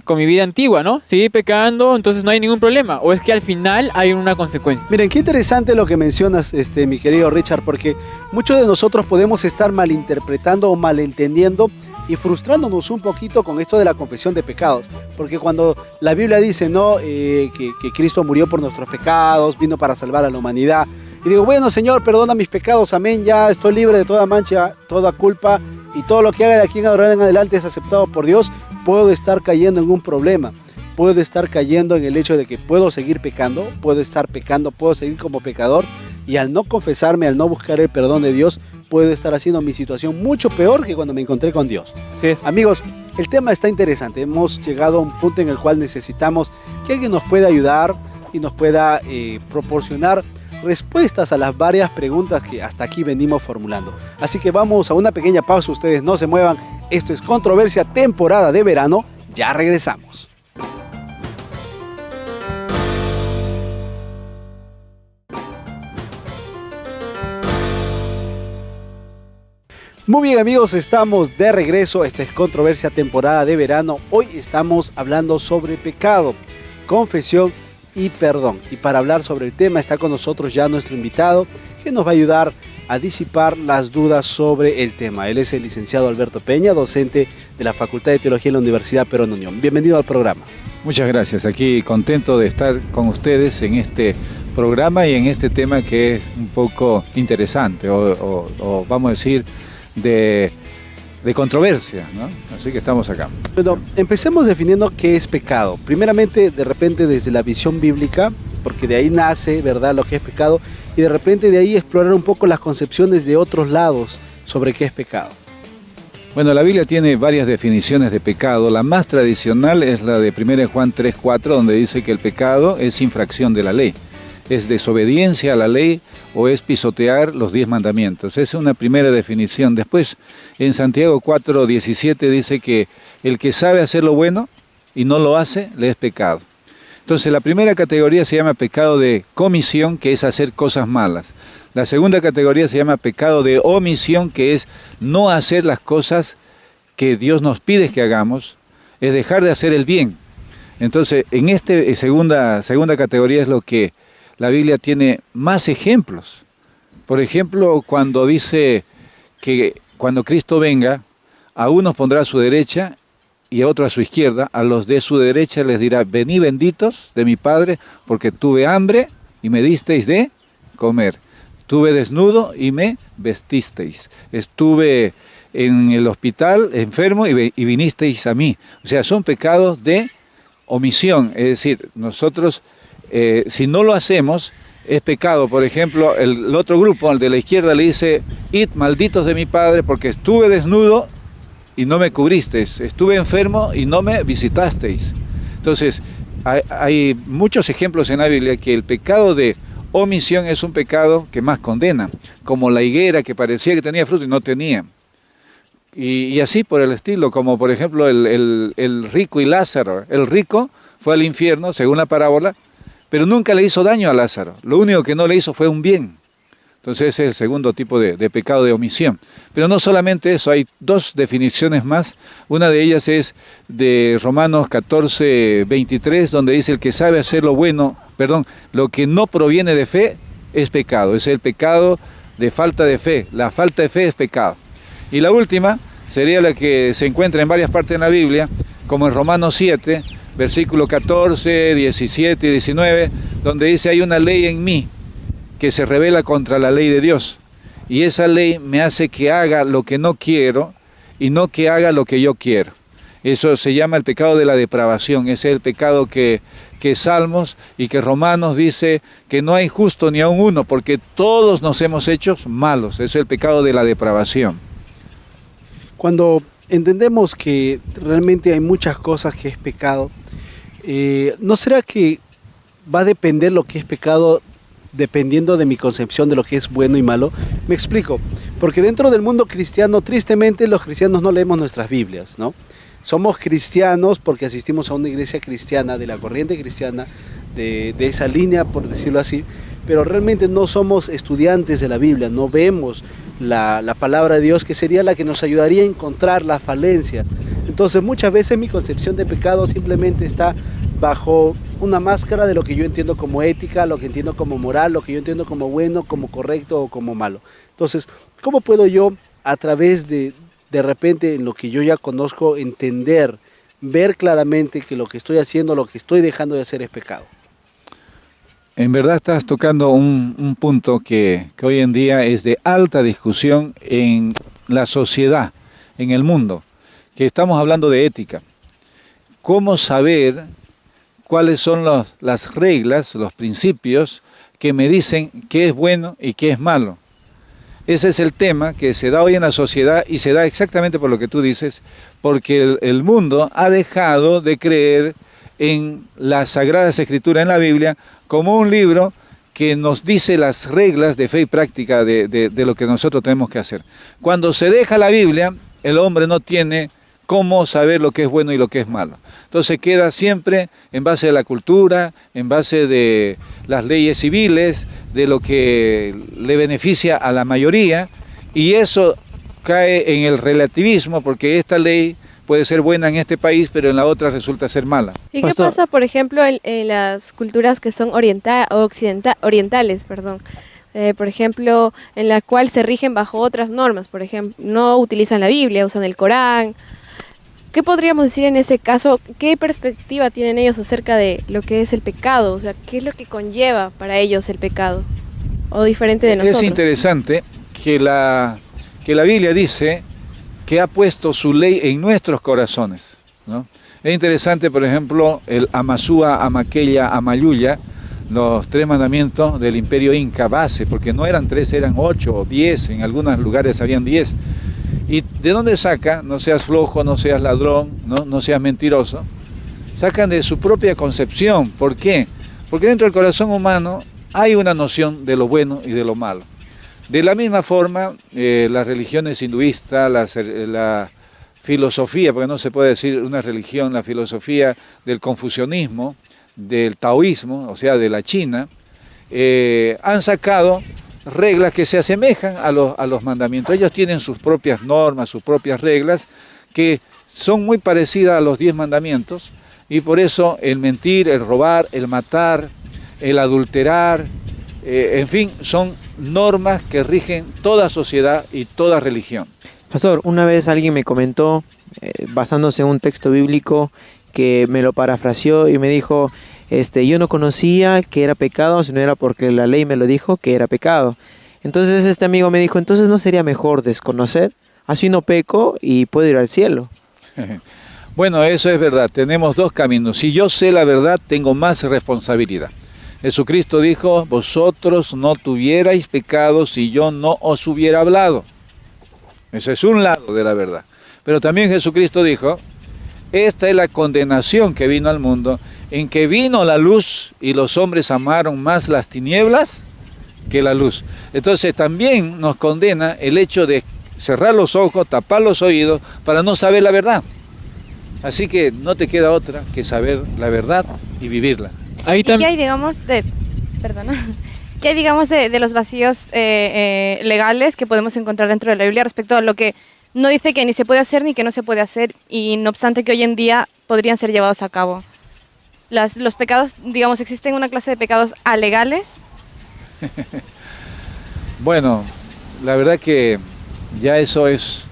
Speaker 6: con mi vida antigua, ¿no? Seguir pecando, entonces no hay ningún problema. O es que al final hay una consecuencia.
Speaker 5: Miren, qué interesante lo que mencionas, mi querido Richard, porque muchos de nosotros podemos estar malinterpretando o malentendiendo y frustrándonos un poquito con esto de la confesión de pecados. Porque cuando la Biblia dice, ¿no? Que Cristo murió por nuestros pecados, vino para salvar a la humanidad. Y digo, bueno, Señor, perdona mis pecados, amén, ya estoy libre de toda mancha, toda culpa, y todo lo que haga de aquí en adelante es aceptado por Dios. Puedo estar cayendo en un problema, puedo estar cayendo en el hecho de que puedo seguir pecando, puedo estar pecando, puedo seguir como pecador, y al no confesarme, al no buscar el perdón de Dios, puedo estar haciendo mi situación mucho peor que cuando me encontré con Dios.
Speaker 6: Así es.
Speaker 5: Amigos, el tema está interesante, hemos llegado a un punto en el cual necesitamos que alguien nos pueda ayudar y nos pueda proporcionar respuestas a las varias preguntas que hasta aquí venimos formulando. Así que vamos a una pequeña pausa, ustedes no se muevan. Esto es Controversia, temporada de verano. Ya regresamos. Muy bien, amigos, estamos de regreso. Esta es Controversia, temporada de verano. Hoy estamos hablando sobre pecado, confesión y perdón. Y para hablar sobre el tema está con nosotros ya nuestro invitado, que nos va a ayudar a disipar las dudas sobre el tema. Él es el licenciado Alberto Peña, docente de la Facultad de Teología en la Universidad Perón Unión. Bienvenido al programa.
Speaker 11: Muchas gracias, aquí contento de estar con ustedes en este programa y en este tema que es un poco interesante o vamos a decir de controversia, ¿no? Así que estamos acá.
Speaker 5: Bueno, empecemos definiendo qué es pecado. Primeramente, de repente, desde la visión bíblica, porque de ahí nace, ¿verdad?, lo que es pecado, y de repente de ahí explorar un poco las concepciones de otros lados sobre qué es pecado.
Speaker 11: Bueno, la Biblia tiene varias definiciones de pecado. La más tradicional es la de 1 Juan 3:4, donde dice que el pecado es infracción de la ley. Es desobediencia a la ley o es pisotear los 10 mandamientos. Esa es una primera definición. Después, en Santiago 4:17 dice que el que sabe hacer lo bueno y no lo hace, le es pecado. Entonces, la primera categoría se llama pecado de comisión, que es hacer cosas malas. La segunda categoría se llama pecado de omisión, que es no hacer las cosas que Dios nos pide que hagamos, es dejar de hacer el bien. Entonces, en esta segunda categoría es lo que la Biblia tiene más ejemplos. Por ejemplo, cuando dice que cuando Cristo venga, a unos pondrá a su derecha y a otros a su izquierda, a los de su derecha les dirá, venid benditos de mi Padre, porque tuve hambre y me disteis de comer. Estuve desnudo y me vestisteis. Estuve en el hospital enfermo y vinisteis a mí. O sea, son pecados de omisión. Es decir, nosotros, si no lo hacemos, es pecado. Por ejemplo, el otro grupo, el de la izquierda, le dice, id malditos de mi Padre, porque estuve desnudo y no me cubristeis. Estuve enfermo y no me visitasteis. Entonces, hay muchos ejemplos en la Biblia que el pecado de omisión es un pecado que más condena, como la higuera que parecía que tenía fruto y no tenía. Y así por el estilo, como por ejemplo el rico y Lázaro. El rico fue al infierno, según la parábola, pero nunca le hizo daño a Lázaro. Lo único que no le hizo fue un bien. Entonces ese es el segundo tipo de pecado de omisión. Pero no solamente eso, hay dos definiciones más. Una de ellas es de Romanos 14:23, donde dice el que sabe hacer lo que no proviene de fe es pecado. Es el pecado de falta de fe. La falta de fe es pecado. Y la última sería la que se encuentra en varias partes de la Biblia, como en Romanos 7, versículos 14, 17 y 19, donde dice hay una ley en mí que se rebela contra la ley de Dios. Y esa ley me hace que haga lo que no quiero y no que haga lo que yo quiero. Eso se llama el pecado de la depravación. Ese es el pecado que Salmos y que Romanos dice que no hay justo ni aun uno, porque todos nos hemos hecho malos. Ese es el pecado de la depravación.
Speaker 5: Cuando entendemos que realmente hay muchas cosas que es pecado, ¿no será que va a depender lo que es pecado dependiendo de mi concepción de lo que es bueno y malo? Me explico, porque dentro del mundo cristiano, tristemente los cristianos no leemos nuestras Biblias, ¿no? Somos cristianos porque asistimos a una iglesia cristiana, de la corriente cristiana, de esa línea, por decirlo así, pero realmente no somos estudiantes de la Biblia, no vemos la palabra de Dios, que sería la que nos ayudaría a encontrar las falencias. Entonces muchas veces mi concepción de pecado simplemente está bajo una máscara de lo que yo entiendo como ética, lo que entiendo como moral, lo que yo entiendo como bueno, como correcto o como malo. Entonces, ¿cómo puedo yo, a través de repente, en lo que yo ya conozco, entender, ver claramente que lo que estoy haciendo, lo que estoy dejando de hacer es pecado?
Speaker 11: En verdad estás tocando un punto que hoy en día es de alta discusión en la sociedad, en el mundo, que estamos hablando de ética. ¿Cómo saber cuáles son las reglas, los principios que me dicen qué es bueno y qué es malo? Ese es el tema que se da hoy en la sociedad y se da exactamente por lo que tú dices, porque el mundo ha dejado de creer en las Sagradas Escrituras, en la Biblia, como un libro que nos dice las reglas de fe y práctica de lo que nosotros tenemos que hacer. Cuando se deja la Biblia, el hombre no tiene cómo saber lo que es bueno y lo que es malo. Entonces queda siempre en base de la cultura, en base de las leyes civiles, de lo que le beneficia a la mayoría, y eso cae en el relativismo, porque esta ley puede ser buena en este país, pero en la otra resulta ser mala.
Speaker 8: ¿Y qué pasa, por ejemplo, en las culturas que son orientales, perdón? Por ejemplo, en la cual se rigen bajo otras normas, por ejemplo, no utilizan la Biblia, usan el Corán. ¿Qué podríamos decir en ese caso? ¿Qué perspectiva tienen ellos acerca de lo que es el pecado? O sea, ¿qué es lo que conlleva para ellos el pecado? ¿O diferente de nosotros?
Speaker 11: Es interesante que la Biblia dice que ha puesto su ley en nuestros corazones, ¿no? Es interesante, por ejemplo, el Amasúa, Amaqueya, Amayuya, los 3 mandamientos del Imperio Inca base, porque no eran 3, eran 8 o 10, en algunos lugares habían 10. ¿Y de dónde saca? No seas flojo, no seas ladrón, no seas mentiroso. Sacan de su propia concepción. ¿Por qué? Porque dentro del corazón humano hay una noción de lo bueno y de lo malo. De la misma forma, las religiones hinduistas, la filosofía, porque no se puede decir una religión, la filosofía del confucianismo, del taoísmo, o sea, de la China, han sacado reglas que se asemejan a los mandamientos. Ellos tienen sus propias normas, sus propias reglas, que son muy parecidas a los 10 mandamientos, y por eso el mentir, el robar, el matar, el adulterar, en fin, son normas que rigen toda sociedad y toda religión.
Speaker 9: Pastor, una vez alguien me comentó, basándose en un texto bíblico, que me lo parafraseó y me dijo, yo no conocía que era pecado, sino era porque la ley me lo dijo que era pecado. Entonces este amigo me dijo, entonces ¿no sería mejor desconocer? Así no peco y puedo ir al cielo.
Speaker 11: Bueno, eso es verdad, tenemos 2 caminos. Si yo sé la verdad, tengo más responsabilidad. Jesucristo dijo, vosotros no tuvierais pecado si yo no os hubiera hablado. Ese es un lado de la verdad. Pero también Jesucristo dijo, esta es la condenación que vino al mundo, en que vino la luz y los hombres amaron más las tinieblas que la luz. Entonces también nos condena el hecho de cerrar los ojos, tapar los oídos para no saber la verdad. Así que no te queda otra que saber la verdad y vivirla.
Speaker 7: ¿Y qué hay, digamos, ¿qué hay, digamos, de los vacíos legales que podemos encontrar dentro de la Biblia respecto a lo que no dice que ni se puede hacer ni que no se puede hacer, y no obstante que hoy en día podrían ser llevados a cabo? Los pecados, digamos, ¿existen una clase de pecados alegales?
Speaker 11: Bueno, la verdad que ya eso es...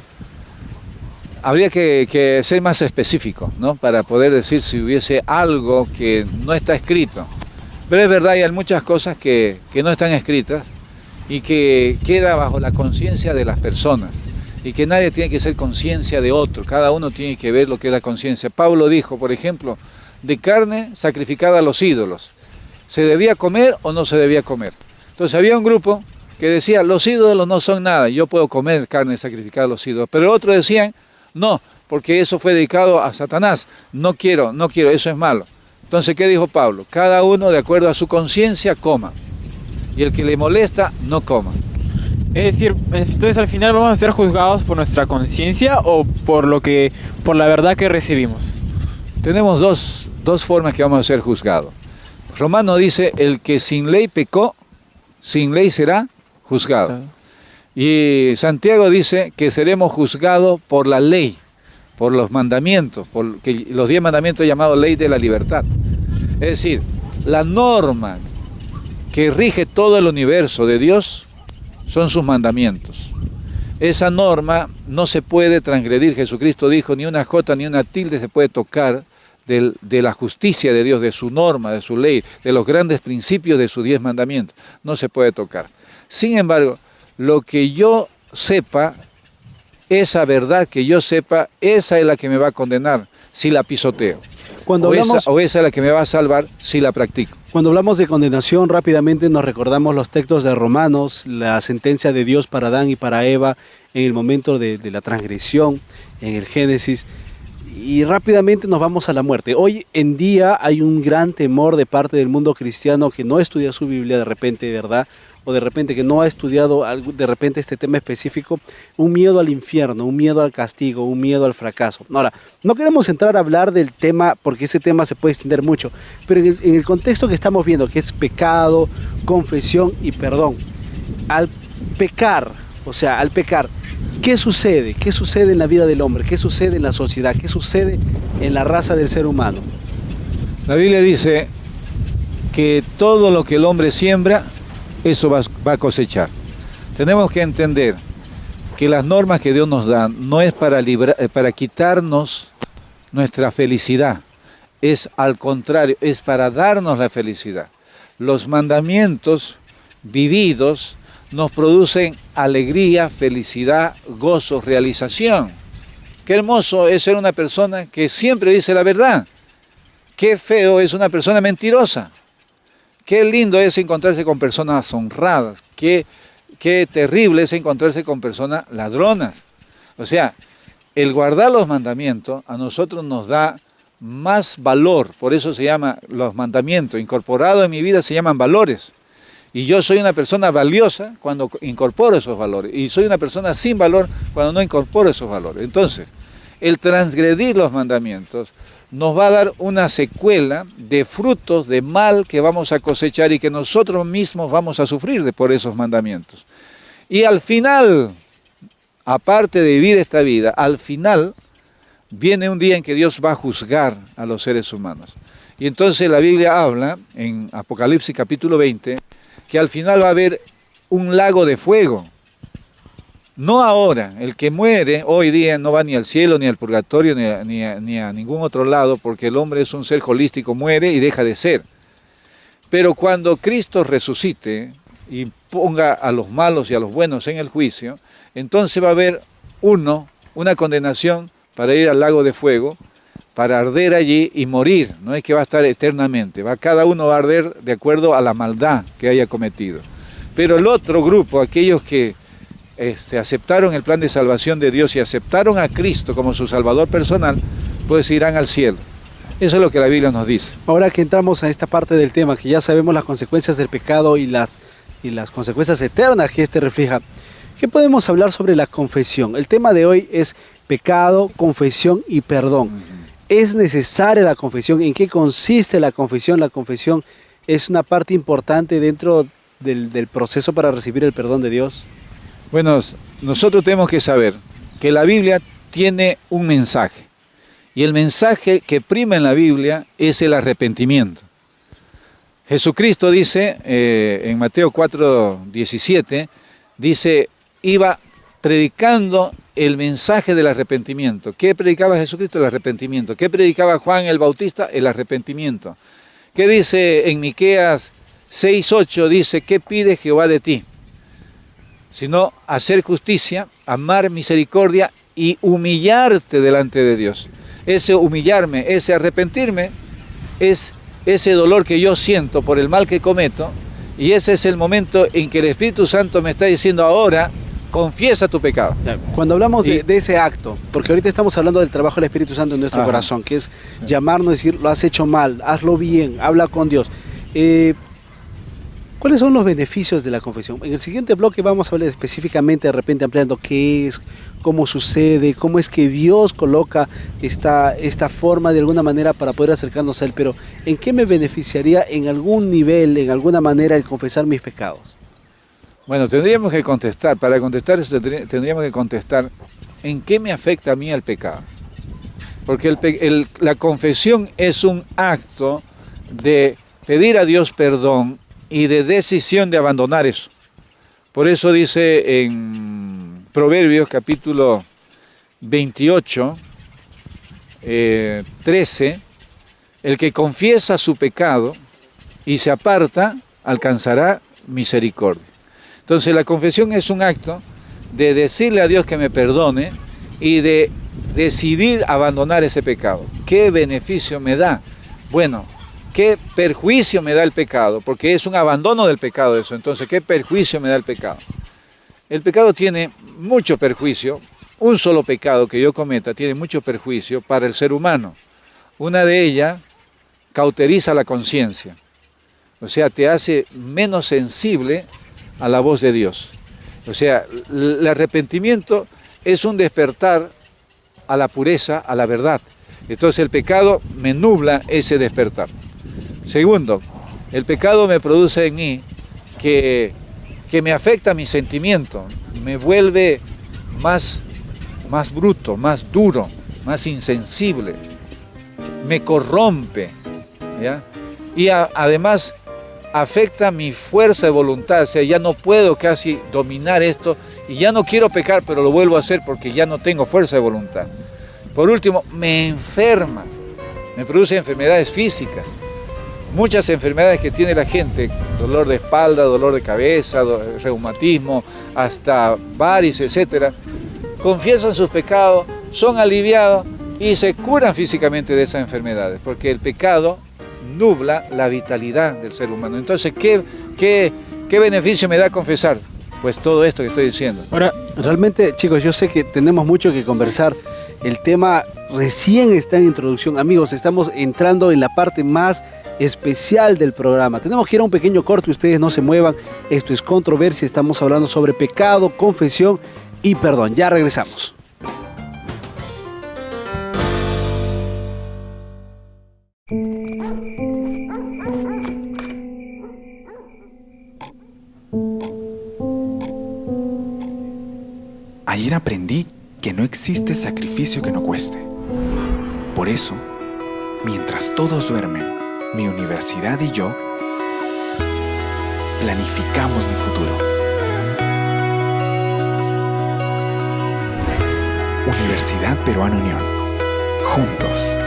Speaker 11: Habría que ser más específico, ¿no? Para poder decir si hubiese algo que no está escrito. Pero es verdad, hay muchas cosas que no están escritas y que queda bajo la conciencia de las personas. Y que nadie tiene que ser conciencia de otro, cada uno tiene que ver lo que es la conciencia. Pablo dijo, por ejemplo, de carne sacrificada a los ídolos. ¿Se debía comer o no se debía comer? Entonces había un grupo que decía, los ídolos no son nada, yo puedo comer carne sacrificada a los ídolos. Pero otros decían, no, porque eso fue dedicado a Satanás, no quiero, eso es malo. Entonces, ¿qué dijo Pablo? Cada uno de acuerdo a su conciencia coma, y el que le molesta no coma.
Speaker 6: Es decir, entonces al final vamos a ser juzgados por nuestra conciencia o por la verdad que recibimos.
Speaker 11: Tenemos dos formas que vamos a ser juzgados. Romano dice, el que sin ley pecó, sin ley será juzgado. Y Santiago dice que seremos juzgados por la ley, por los mandamientos, por los 10 mandamientos llamados ley de la libertad. Es decir, la norma que rige todo el universo de Dios son sus mandamientos. Esa norma no se puede transgredir. Jesucristo dijo, ni una jota ni una tilde se puede tocar de la justicia de Dios, de su norma, de su ley, de los grandes principios de sus 10 mandamientos. No se puede tocar. Sin embargo, lo que yo sepa, esa verdad que yo sepa, esa es la que me va a condenar si la pisoteo. O esa es la que me va a salvar si la practico.
Speaker 5: Cuando hablamos de condenación, rápidamente nos recordamos los textos de Romanos, la sentencia de Dios para Adán y para Eva en el momento de la transgresión, en el Génesis, y rápidamente nos vamos a la muerte. Hoy en día hay un gran temor de parte del mundo cristiano que no estudia su Biblia de repente, ¿verdad?, o de repente que no ha estudiado de repente este tema específico, un miedo al infierno, un miedo al castigo, un miedo al fracaso. Ahora, no queremos entrar a hablar del tema porque ese tema se puede extender mucho, pero en el contexto que estamos viendo, que es pecado, confesión y perdón, al pecar, ¿qué sucede? ¿Qué sucede en la vida del hombre? ¿Qué sucede en la sociedad? ¿Qué sucede en la raza del ser humano?
Speaker 11: La Biblia dice que todo lo que el hombre siembra, eso va a cosechar. Tenemos que entender que las normas que Dios nos da no es para quitarnos nuestra felicidad, es al contrario, es para darnos la felicidad. Los mandamientos vividos nos producen alegría, felicidad, gozo, realización. Qué hermoso es ser una persona que siempre dice la verdad. Qué feo es una persona mentirosa. qué lindo es encontrarse con personas honradas, qué terrible es encontrarse con personas ladronas. O sea, el guardar los mandamientos a nosotros nos da más valor, por eso se llama los mandamientos, incorporados en mi vida se llaman valores. Y yo soy una persona valiosa cuando incorporo esos valores, y soy una persona sin valor cuando no incorporo esos valores. Entonces, el transgredir los mandamientos nos va a dar una secuela de frutos de mal que vamos a cosechar y que nosotros mismos vamos a sufrir por esos mandamientos. Y al final, aparte de vivir esta vida, al final viene un día en que Dios va a juzgar a los seres humanos. Y entonces la Biblia habla, en Apocalipsis capítulo 20, que al final va a haber un lago de fuego. No ahora, el que muere hoy día no va ni al cielo, ni al purgatorio, ni a ningún otro lado, porque el hombre es un ser holístico, muere y deja de ser. Pero cuando Cristo resucite y ponga a los malos y a los buenos en el juicio, entonces va a haber una condenación para ir al lago de fuego, para arder allí y morir. No es que va a estar eternamente, cada uno va a arder de acuerdo a la maldad que haya cometido. Pero el otro grupo, aquellos que aceptaron el plan de salvación de Dios y aceptaron a Cristo como su Salvador personal, pues irán al cielo. Eso es lo que la Biblia nos dice.
Speaker 5: Ahora que entramos a esta parte del tema, que ya sabemos las consecuencias del pecado y las consecuencias eternas que este refleja, ¿qué podemos hablar sobre la confesión? El tema de hoy es pecado, confesión y perdón. ¿Es necesaria la confesión? ¿En qué consiste la confesión? La confesión es una parte importante dentro del proceso para recibir el perdón de Dios.
Speaker 11: Bueno, nosotros tenemos que saber que la Biblia tiene un mensaje. Y el mensaje que prima en la Biblia es el arrepentimiento. Jesucristo dice, en Mateo 4:17, dice, iba predicando el mensaje del arrepentimiento. ¿Qué predicaba Jesucristo? El arrepentimiento. ¿Qué predicaba Juan el Bautista? El arrepentimiento. ¿Qué dice en Miqueas 6:8? Dice, ¿qué pide Jehová de ti? Sino hacer justicia, amar misericordia y humillarte delante de Dios. Ese humillarme, ese arrepentirme, es ese dolor que yo siento por el mal que cometo, y ese es el momento en que el Espíritu Santo me está diciendo ahora, confiesa tu pecado.
Speaker 5: Cuando hablamos de ese acto, porque ahorita estamos hablando del trabajo del Espíritu Santo en nuestro corazón, que es llamarnos y decir, lo has hecho mal, hazlo bien, habla con Dios. ¿Cuáles son los beneficios de la confesión? En el siguiente bloque vamos a hablar específicamente, de repente ampliando qué es, cómo sucede, cómo es que Dios coloca esta forma de alguna manera para poder acercarnos a Él, pero ¿en qué me beneficiaría en algún nivel, en alguna manera, el confesar mis pecados?
Speaker 11: Bueno, tendríamos que contestar, para contestar eso tendríamos que contestar en qué me afecta a mí el pecado. Porque la confesión es un acto de pedir a Dios perdón y de decisión de abandonar eso. Por eso dice en Proverbios capítulo 28, 13, el que confiesa su pecado y se aparta, alcanzará misericordia. Entonces la confesión es un acto de decirle a Dios que me perdone y de decidir abandonar ese pecado. ¿Qué beneficio me da? Bueno, ¿qué perjuicio me da el pecado? Porque es un abandono del pecado eso. Entonces, ¿qué perjuicio me da el pecado? El pecado tiene mucho perjuicio. Un solo pecado que yo cometa tiene mucho perjuicio para el ser humano. Una de ellas cauteriza la conciencia. O sea, te hace menos sensible a la voz de Dios. O sea, el arrepentimiento es un despertar a la pureza, a la verdad. Entonces el pecado me nubla ese despertar. Segundo, el pecado me produce en mí que me afecta mi sentimiento, me vuelve más bruto, más duro, más insensible, me corrompe, ¿ya? Y además afecta mi fuerza de voluntad, o sea, ya no puedo casi dominar esto y ya no quiero pecar, pero lo vuelvo a hacer porque ya no tengo fuerza de voluntad. Por último, me enferma, me produce enfermedades físicas. Muchas enfermedades que tiene la gente, dolor de espalda, dolor de cabeza, reumatismo, hasta varices, etc. Confiesan sus pecados, son aliviados y se curan físicamente de esas enfermedades, porque el pecado nubla la vitalidad del ser humano. Entonces, ¿qué beneficio me da confesar? Pues todo esto que estoy diciendo.
Speaker 5: Ahora, realmente, chicos, yo sé que tenemos mucho que conversar. El tema recién está en introducción. Amigos, estamos entrando en la parte más especial del programa. Tenemos que ir a un pequeño corte, ustedes no se muevan. Esto es Controversia, estamos hablando sobre pecado, confesión y perdón. Ya regresamos.
Speaker 10: Ayer aprendí que no existe sacrificio que no cueste. Por eso, mientras todos duermen, mi universidad y yo planificamos mi futuro. Universidad Peruana Unión. Juntos.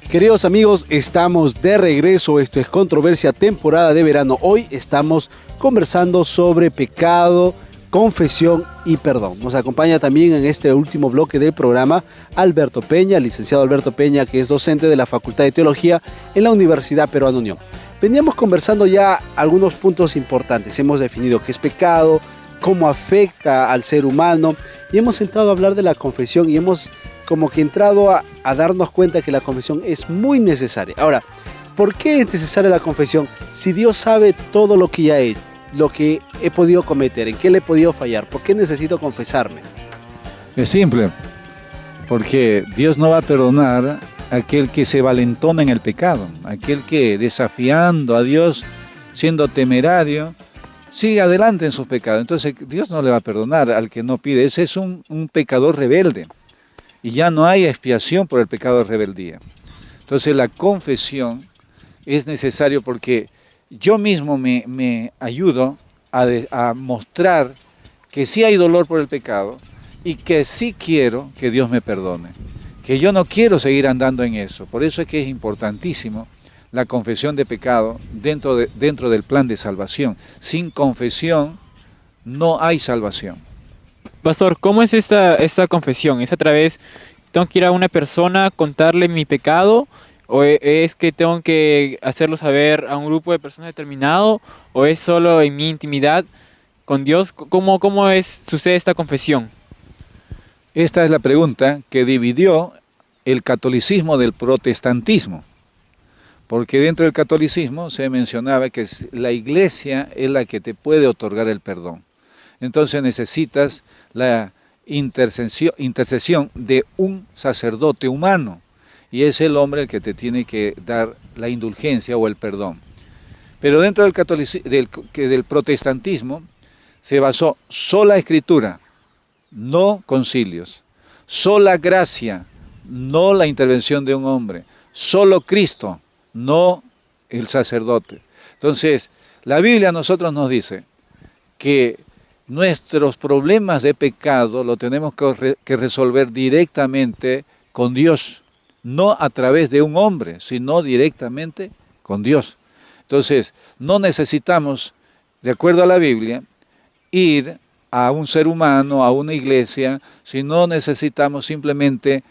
Speaker 5: Queridos amigos, estamos de regreso. Esto es Controversia, temporada de verano. Hoy estamos conversando sobre pecado, confesión y perdón. Nos acompaña también en este último bloque del programa Alberto Peña, licenciado Alberto Peña, que es docente de la Facultad de Teología en la Universidad Peruana Unión. Veníamos conversando ya algunos puntos importantes. Hemos definido qué es pecado, cómo afecta al ser humano y hemos entrado a hablar de la confesión y hemos como que entrado a darnos cuenta que la confesión es muy necesaria. Ahora, ¿por qué es necesaria la confesión? Si Dios sabe todo lo que ya he hecho, lo que he podido cometer, en qué le he podido fallar, ¿por qué necesito confesarme?
Speaker 11: Es simple, porque Dios no va a perdonar a aquel que se valentona en el pecado, aquel que desafiando a Dios, siendo temerario, sigue adelante en sus pecados. Entonces Dios no le va a perdonar al que no pide. Ese es un pecador rebelde. Y ya no hay expiación por el pecado de rebeldía. Entonces la confesión es necesario porque yo mismo me ayudo a mostrar que sí hay dolor por el pecado y que sí quiero que Dios me perdone. Que yo no quiero seguir andando en eso. Por eso es que es importantísimo la confesión de pecado dentro del plan de salvación. Sin confesión no hay salvación.
Speaker 6: Pastor, ¿cómo es esta confesión? ¿Es a través, tengo que ir a una persona, contarle mi pecado? ¿O es que tengo que hacerlo saber a un grupo de personas determinado? ¿O es solo en mi intimidad con Dios? ¿Cómo sucede esta confesión?
Speaker 11: Esta es la pregunta que dividió el catolicismo del protestantismo. Porque dentro del catolicismo se mencionaba que la iglesia es la que te puede otorgar el perdón. Entonces necesitas la intercesión de un sacerdote humano y es el hombre el que te tiene que dar la indulgencia o el perdón. Pero dentro del protestantismo se basó sola escritura, no concilios, sola gracia, no la intervención de un hombre, solo Cristo, no el sacerdote. Entonces, la Biblia a nosotros nos dice que nuestros problemas de pecado lo tenemos que resolver directamente con Dios, no a través de un hombre, sino directamente con Dios. Entonces, no necesitamos, de acuerdo a la Biblia, ir a un ser humano, a una iglesia, sino necesitamos simplemente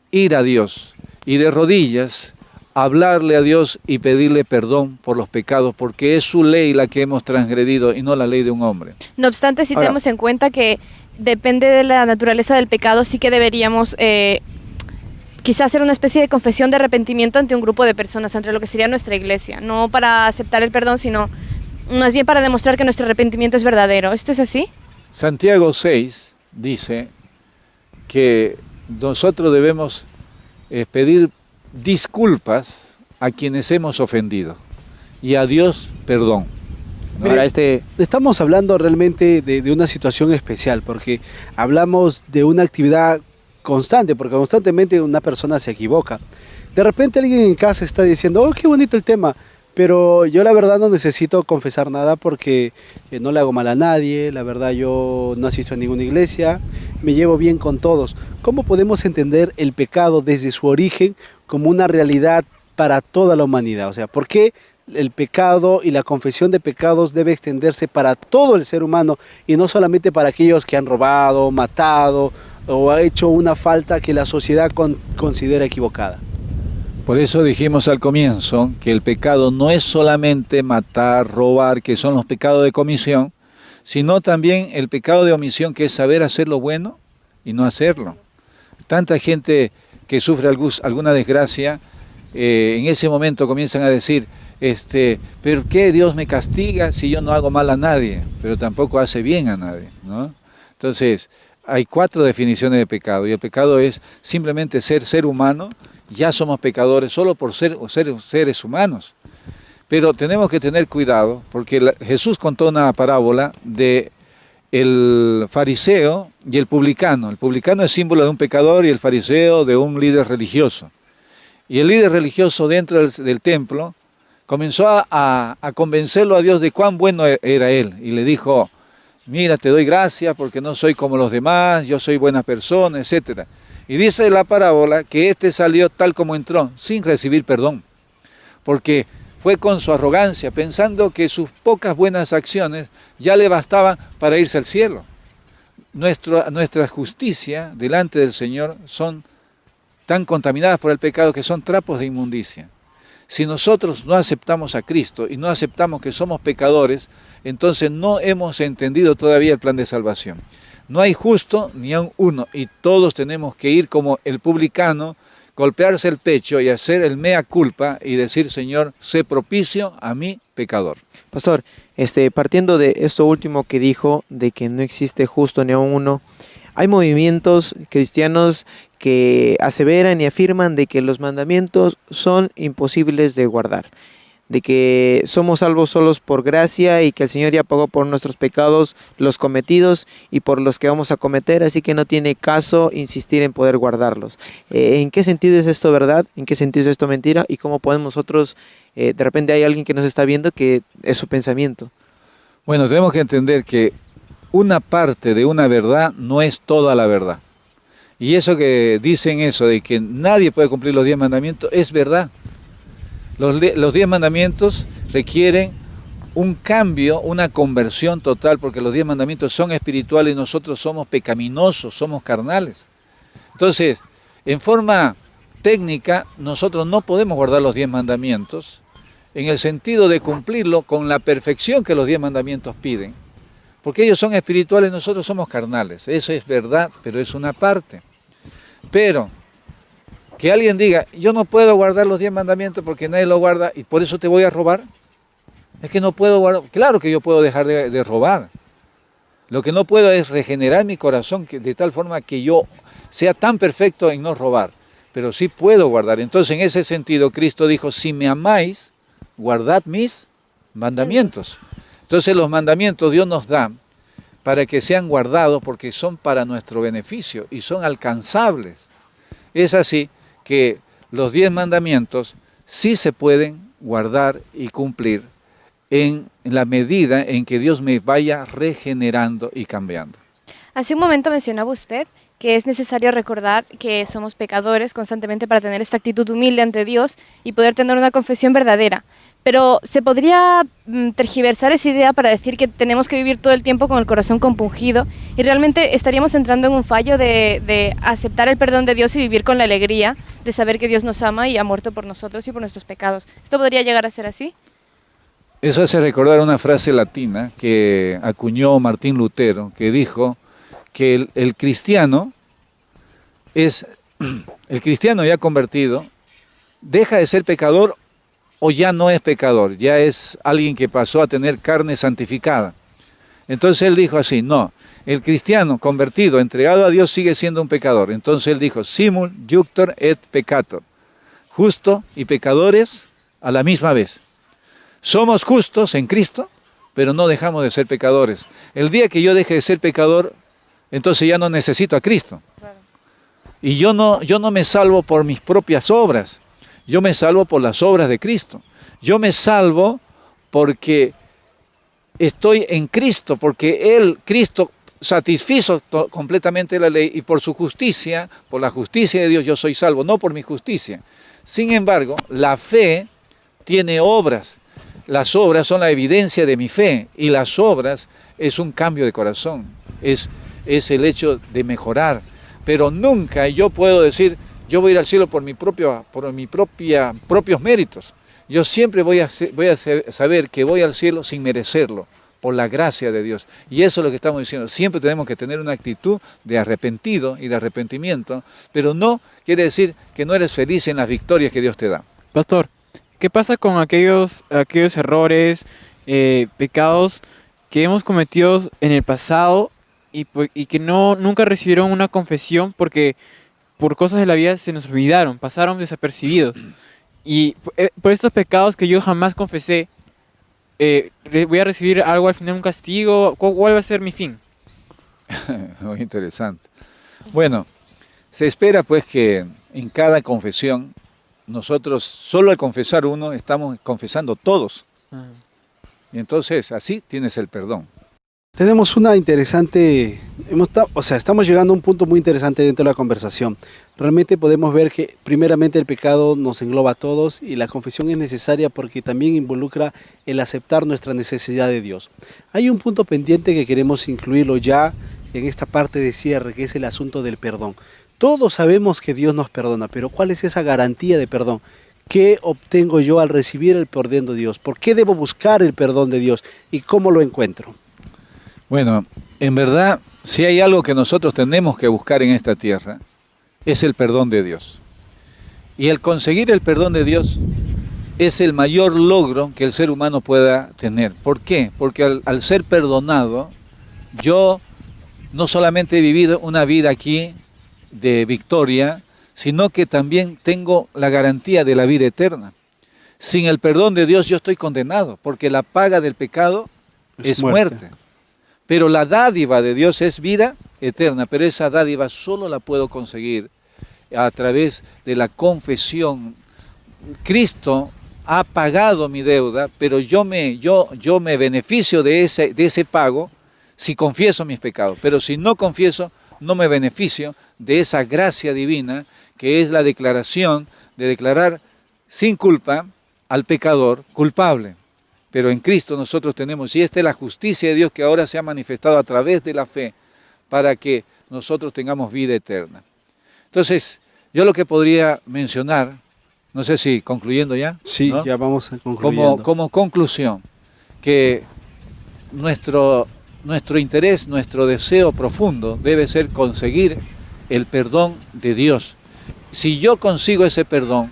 Speaker 11: ir a Dios y de rodillas hablarle a Dios y pedirle perdón por los pecados, porque es su ley la que hemos transgredido y no la ley de un hombre.
Speaker 7: No obstante, si tenemos en cuenta que depende de la naturaleza del pecado, sí que deberíamos quizás hacer una especie de confesión de arrepentimiento ante un grupo de personas, ante lo que sería nuestra iglesia, no para aceptar el perdón, sino más bien para demostrar que nuestro arrepentimiento es verdadero. ¿Esto es así?
Speaker 11: Santiago 6 dice que nosotros debemos pedir disculpas a quienes hemos ofendido y a Dios perdón.
Speaker 5: Ahora estamos hablando realmente de una situación especial porque hablamos de una actividad constante, porque constantemente una persona se equivoca. De repente alguien en casa está diciendo, oh, qué bonito el tema, pero yo la verdad no necesito confesar nada porque no le hago mal a nadie, la verdad yo no asisto a ninguna iglesia, me llevo bien con todos. ¿Cómo podemos entender el pecado desde su origen como una realidad para toda la humanidad? O sea, ¿por qué el pecado y la confesión de pecados debe extenderse para todo el ser humano y no solamente para aquellos que han robado, matado o ha hecho una falta que la sociedad considera equivocada?
Speaker 11: Por eso dijimos al comienzo que el pecado no es solamente matar, robar, que son los pecados de comisión, sino también el pecado de omisión, que es saber hacer lo bueno y no hacerlo. Tanta gente que sufre alguna desgracia, en ese momento comienzan a decir, ¿pero qué Dios me castiga si yo no hago mal a nadie? Pero tampoco hace bien a nadie, ¿no? Entonces, hay 4 definiciones de pecado, y el pecado es simplemente ser humano. Ya somos pecadores solo por ser seres humanos. Pero tenemos que tener cuidado, porque Jesús contó una parábola de el fariseo y el publicano. El publicano es símbolo de un pecador y el fariseo de un líder religioso. Y el líder religioso dentro del templo comenzó a convencerlo a Dios de cuán bueno era él. Y le dijo, mira, te doy gracias porque no soy como los demás, yo soy buena persona, etcétera. Y dice la parábola que salió tal como entró, sin recibir perdón, porque fue con su arrogancia, pensando que sus pocas buenas acciones ya le bastaban para irse al cielo. Nuestra justicia delante del Señor son tan contaminadas por el pecado que son trapos de inmundicia. Si nosotros no aceptamos a Cristo y no aceptamos que somos pecadores, entonces no hemos entendido todavía el plan de salvación. No hay justo ni aun uno, y todos tenemos que ir como el publicano, golpearse el pecho y hacer el mea culpa y decir, Señor, sé propicio a mi pecador.
Speaker 9: Pastor, partiendo de esto último que dijo, de que no existe justo ni aun uno, hay movimientos cristianos que aseveran y afirman de que los mandamientos son imposibles de guardar, de que somos salvos solos por gracia y que el Señor ya pagó por nuestros pecados los cometidos y por los que vamos a cometer, así que no tiene caso insistir en poder guardarlos. ¿En qué sentido es esto verdad? ¿En qué sentido es esto mentira? ¿Y cómo podemos nosotros, de repente hay alguien que nos está viendo que es su pensamiento?
Speaker 11: Bueno, tenemos que entender que una parte de una verdad no es toda la verdad. Y eso que dicen eso de que nadie puede cumplir los 10 mandamientos es verdad. Los 10 mandamientos requieren un cambio, una conversión total, porque los 10 mandamientos son espirituales y nosotros somos pecaminosos, somos carnales. Entonces, en forma técnica, nosotros no podemos guardar los 10 mandamientos en el sentido de cumplirlo con la perfección que los 10 mandamientos piden, porque ellos son espirituales y nosotros somos carnales. Eso es verdad, pero es una parte. Pero que alguien diga, yo no puedo guardar los 10 mandamientos porque nadie lo guarda y por eso te voy a robar. Es que no puedo guardar. Claro que yo puedo dejar de robar. Lo que no puedo es regenerar mi corazón de tal forma que yo sea tan perfecto en no robar. Pero sí puedo guardar. Entonces, en ese sentido, Cristo dijo, si me amáis, guardad mis mandamientos. Entonces, los mandamientos Dios nos da para que sean guardados porque son para nuestro beneficio y son alcanzables. Es así que los 10 mandamientos sí se pueden guardar y cumplir en la medida en que Dios me vaya regenerando y cambiando.
Speaker 7: Hace un momento mencionaba usted que es necesario recordar que somos pecadores constantemente para tener esta actitud humilde ante Dios y poder tener una confesión verdadera. Pero ¿se podría tergiversar esa idea para decir que tenemos que vivir todo el tiempo con el corazón compungido y realmente estaríamos entrando en un fallo de aceptar el perdón de Dios y vivir con la alegría de saber que Dios nos ama y ha muerto por nosotros y por nuestros pecados? ¿Esto podría llegar a ser así?
Speaker 11: Eso hace recordar una frase latina que acuñó Martín Lutero, que dijo que el cristiano ya convertido, deja de ser pecador o ya no es pecador, ya es alguien que pasó a tener carne santificada. Entonces él dijo así, no, el cristiano convertido, entregado a Dios, sigue siendo un pecador. Entonces él dijo, simul iuctor et peccator, justo y pecadores a la misma vez. Somos justos en Cristo, pero no dejamos de ser pecadores. El día que yo deje de ser pecador, entonces ya no necesito a Cristo. Y yo no me salvo por mis propias obras, yo me salvo por las obras de Cristo. Yo me salvo porque estoy en Cristo, porque Cristo satisfizo completamente la ley y por su justicia, por la justicia de Dios yo soy salvo, no por mi justicia, Sin embargo, la fe tiene obras. Las obras son la evidencia de mi fe y las obras es un cambio de corazón, es el hecho de mejorar. Pero nunca yo puedo decir, yo voy a ir al cielo por mis propios méritos. Yo siempre voy a saber que voy al cielo sin merecerlo, por la gracia de Dios. Y eso es lo que estamos diciendo. Siempre tenemos que tener una actitud de arrepentido y de arrepentimiento, pero no quiere decir que no eres feliz en las victorias que Dios te da.
Speaker 6: Pastor, ¿qué pasa con aquellos errores, pecados que hemos cometido en el pasado y que nunca recibieron una confesión porque por cosas de la vida se nos olvidaron, pasaron desapercibidos? Y por estos pecados que yo jamás confesé, ¿voy a recibir algo al final, un castigo? ¿Cuál va a ser mi fin?
Speaker 11: Muy interesante. Bueno, se espera pues que en cada confesión, nosotros solo al confesar uno, estamos confesando todos. Y entonces así tienes el perdón.
Speaker 5: Tenemos una interesante, estamos llegando a un punto muy interesante dentro de la conversación. Realmente podemos ver que primeramente el pecado nos engloba a todos y la confesión es necesaria porque también involucra el aceptar nuestra necesidad de Dios. Hay un punto pendiente que queremos incluirlo ya en esta parte de cierre, que es el asunto del perdón. Todos sabemos que Dios nos perdona, pero ¿cuál es esa garantía de perdón? ¿Qué obtengo yo al recibir el perdón de Dios? ¿Por qué debo buscar el perdón de Dios? ¿Y cómo lo encuentro?
Speaker 11: Bueno, en verdad, si hay algo que nosotros tenemos que buscar en esta tierra, es el perdón de Dios. Y el conseguir el perdón de Dios es el mayor logro que el ser humano pueda tener. ¿Por qué? Porque al ser perdonado, yo no solamente he vivido una vida aquí de victoria, sino que también tengo la garantía de la vida eterna. Sin el perdón de Dios yo estoy condenado, porque la paga del pecado es muerte. Pero la dádiva de Dios es vida eterna, pero esa dádiva solo la puedo conseguir a través de la confesión. Cristo ha pagado mi deuda, pero yo me beneficio de ese pago si confieso mis pecados. Pero si no confieso, no me beneficio de esa gracia divina, que es la declaración de declarar sin culpa al pecador culpable. Pero en Cristo nosotros tenemos, y esta es la justicia de Dios que ahora se ha manifestado a través de la fe, para que nosotros tengamos vida eterna. Entonces, yo lo que podría mencionar, no sé si concluyendo ya.
Speaker 5: Sí, ¿no? Ya vamos a concluyendo.
Speaker 11: Como conclusión, que nuestro interés, nuestro deseo profundo debe ser conseguir el perdón de Dios. Si yo consigo ese perdón,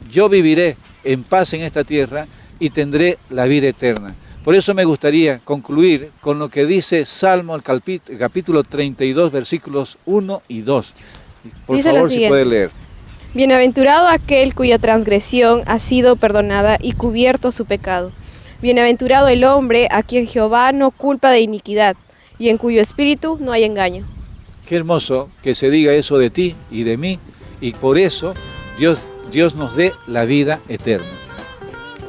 Speaker 11: yo viviré en paz en esta tierra y tendré la vida eterna. Por eso me gustaría concluir con lo que dice Salmo, el capítulo 32, versículos 1 y 2. Por favor, si puede leer.
Speaker 8: Bienaventurado aquel cuya transgresión ha sido perdonada y cubierto su pecado. Bienaventurado el hombre a quien Jehová no culpa de iniquidad y en cuyo espíritu no hay engaño.
Speaker 11: Qué hermoso que se diga eso de ti y de mí, y por eso Dios nos dé la vida eterna.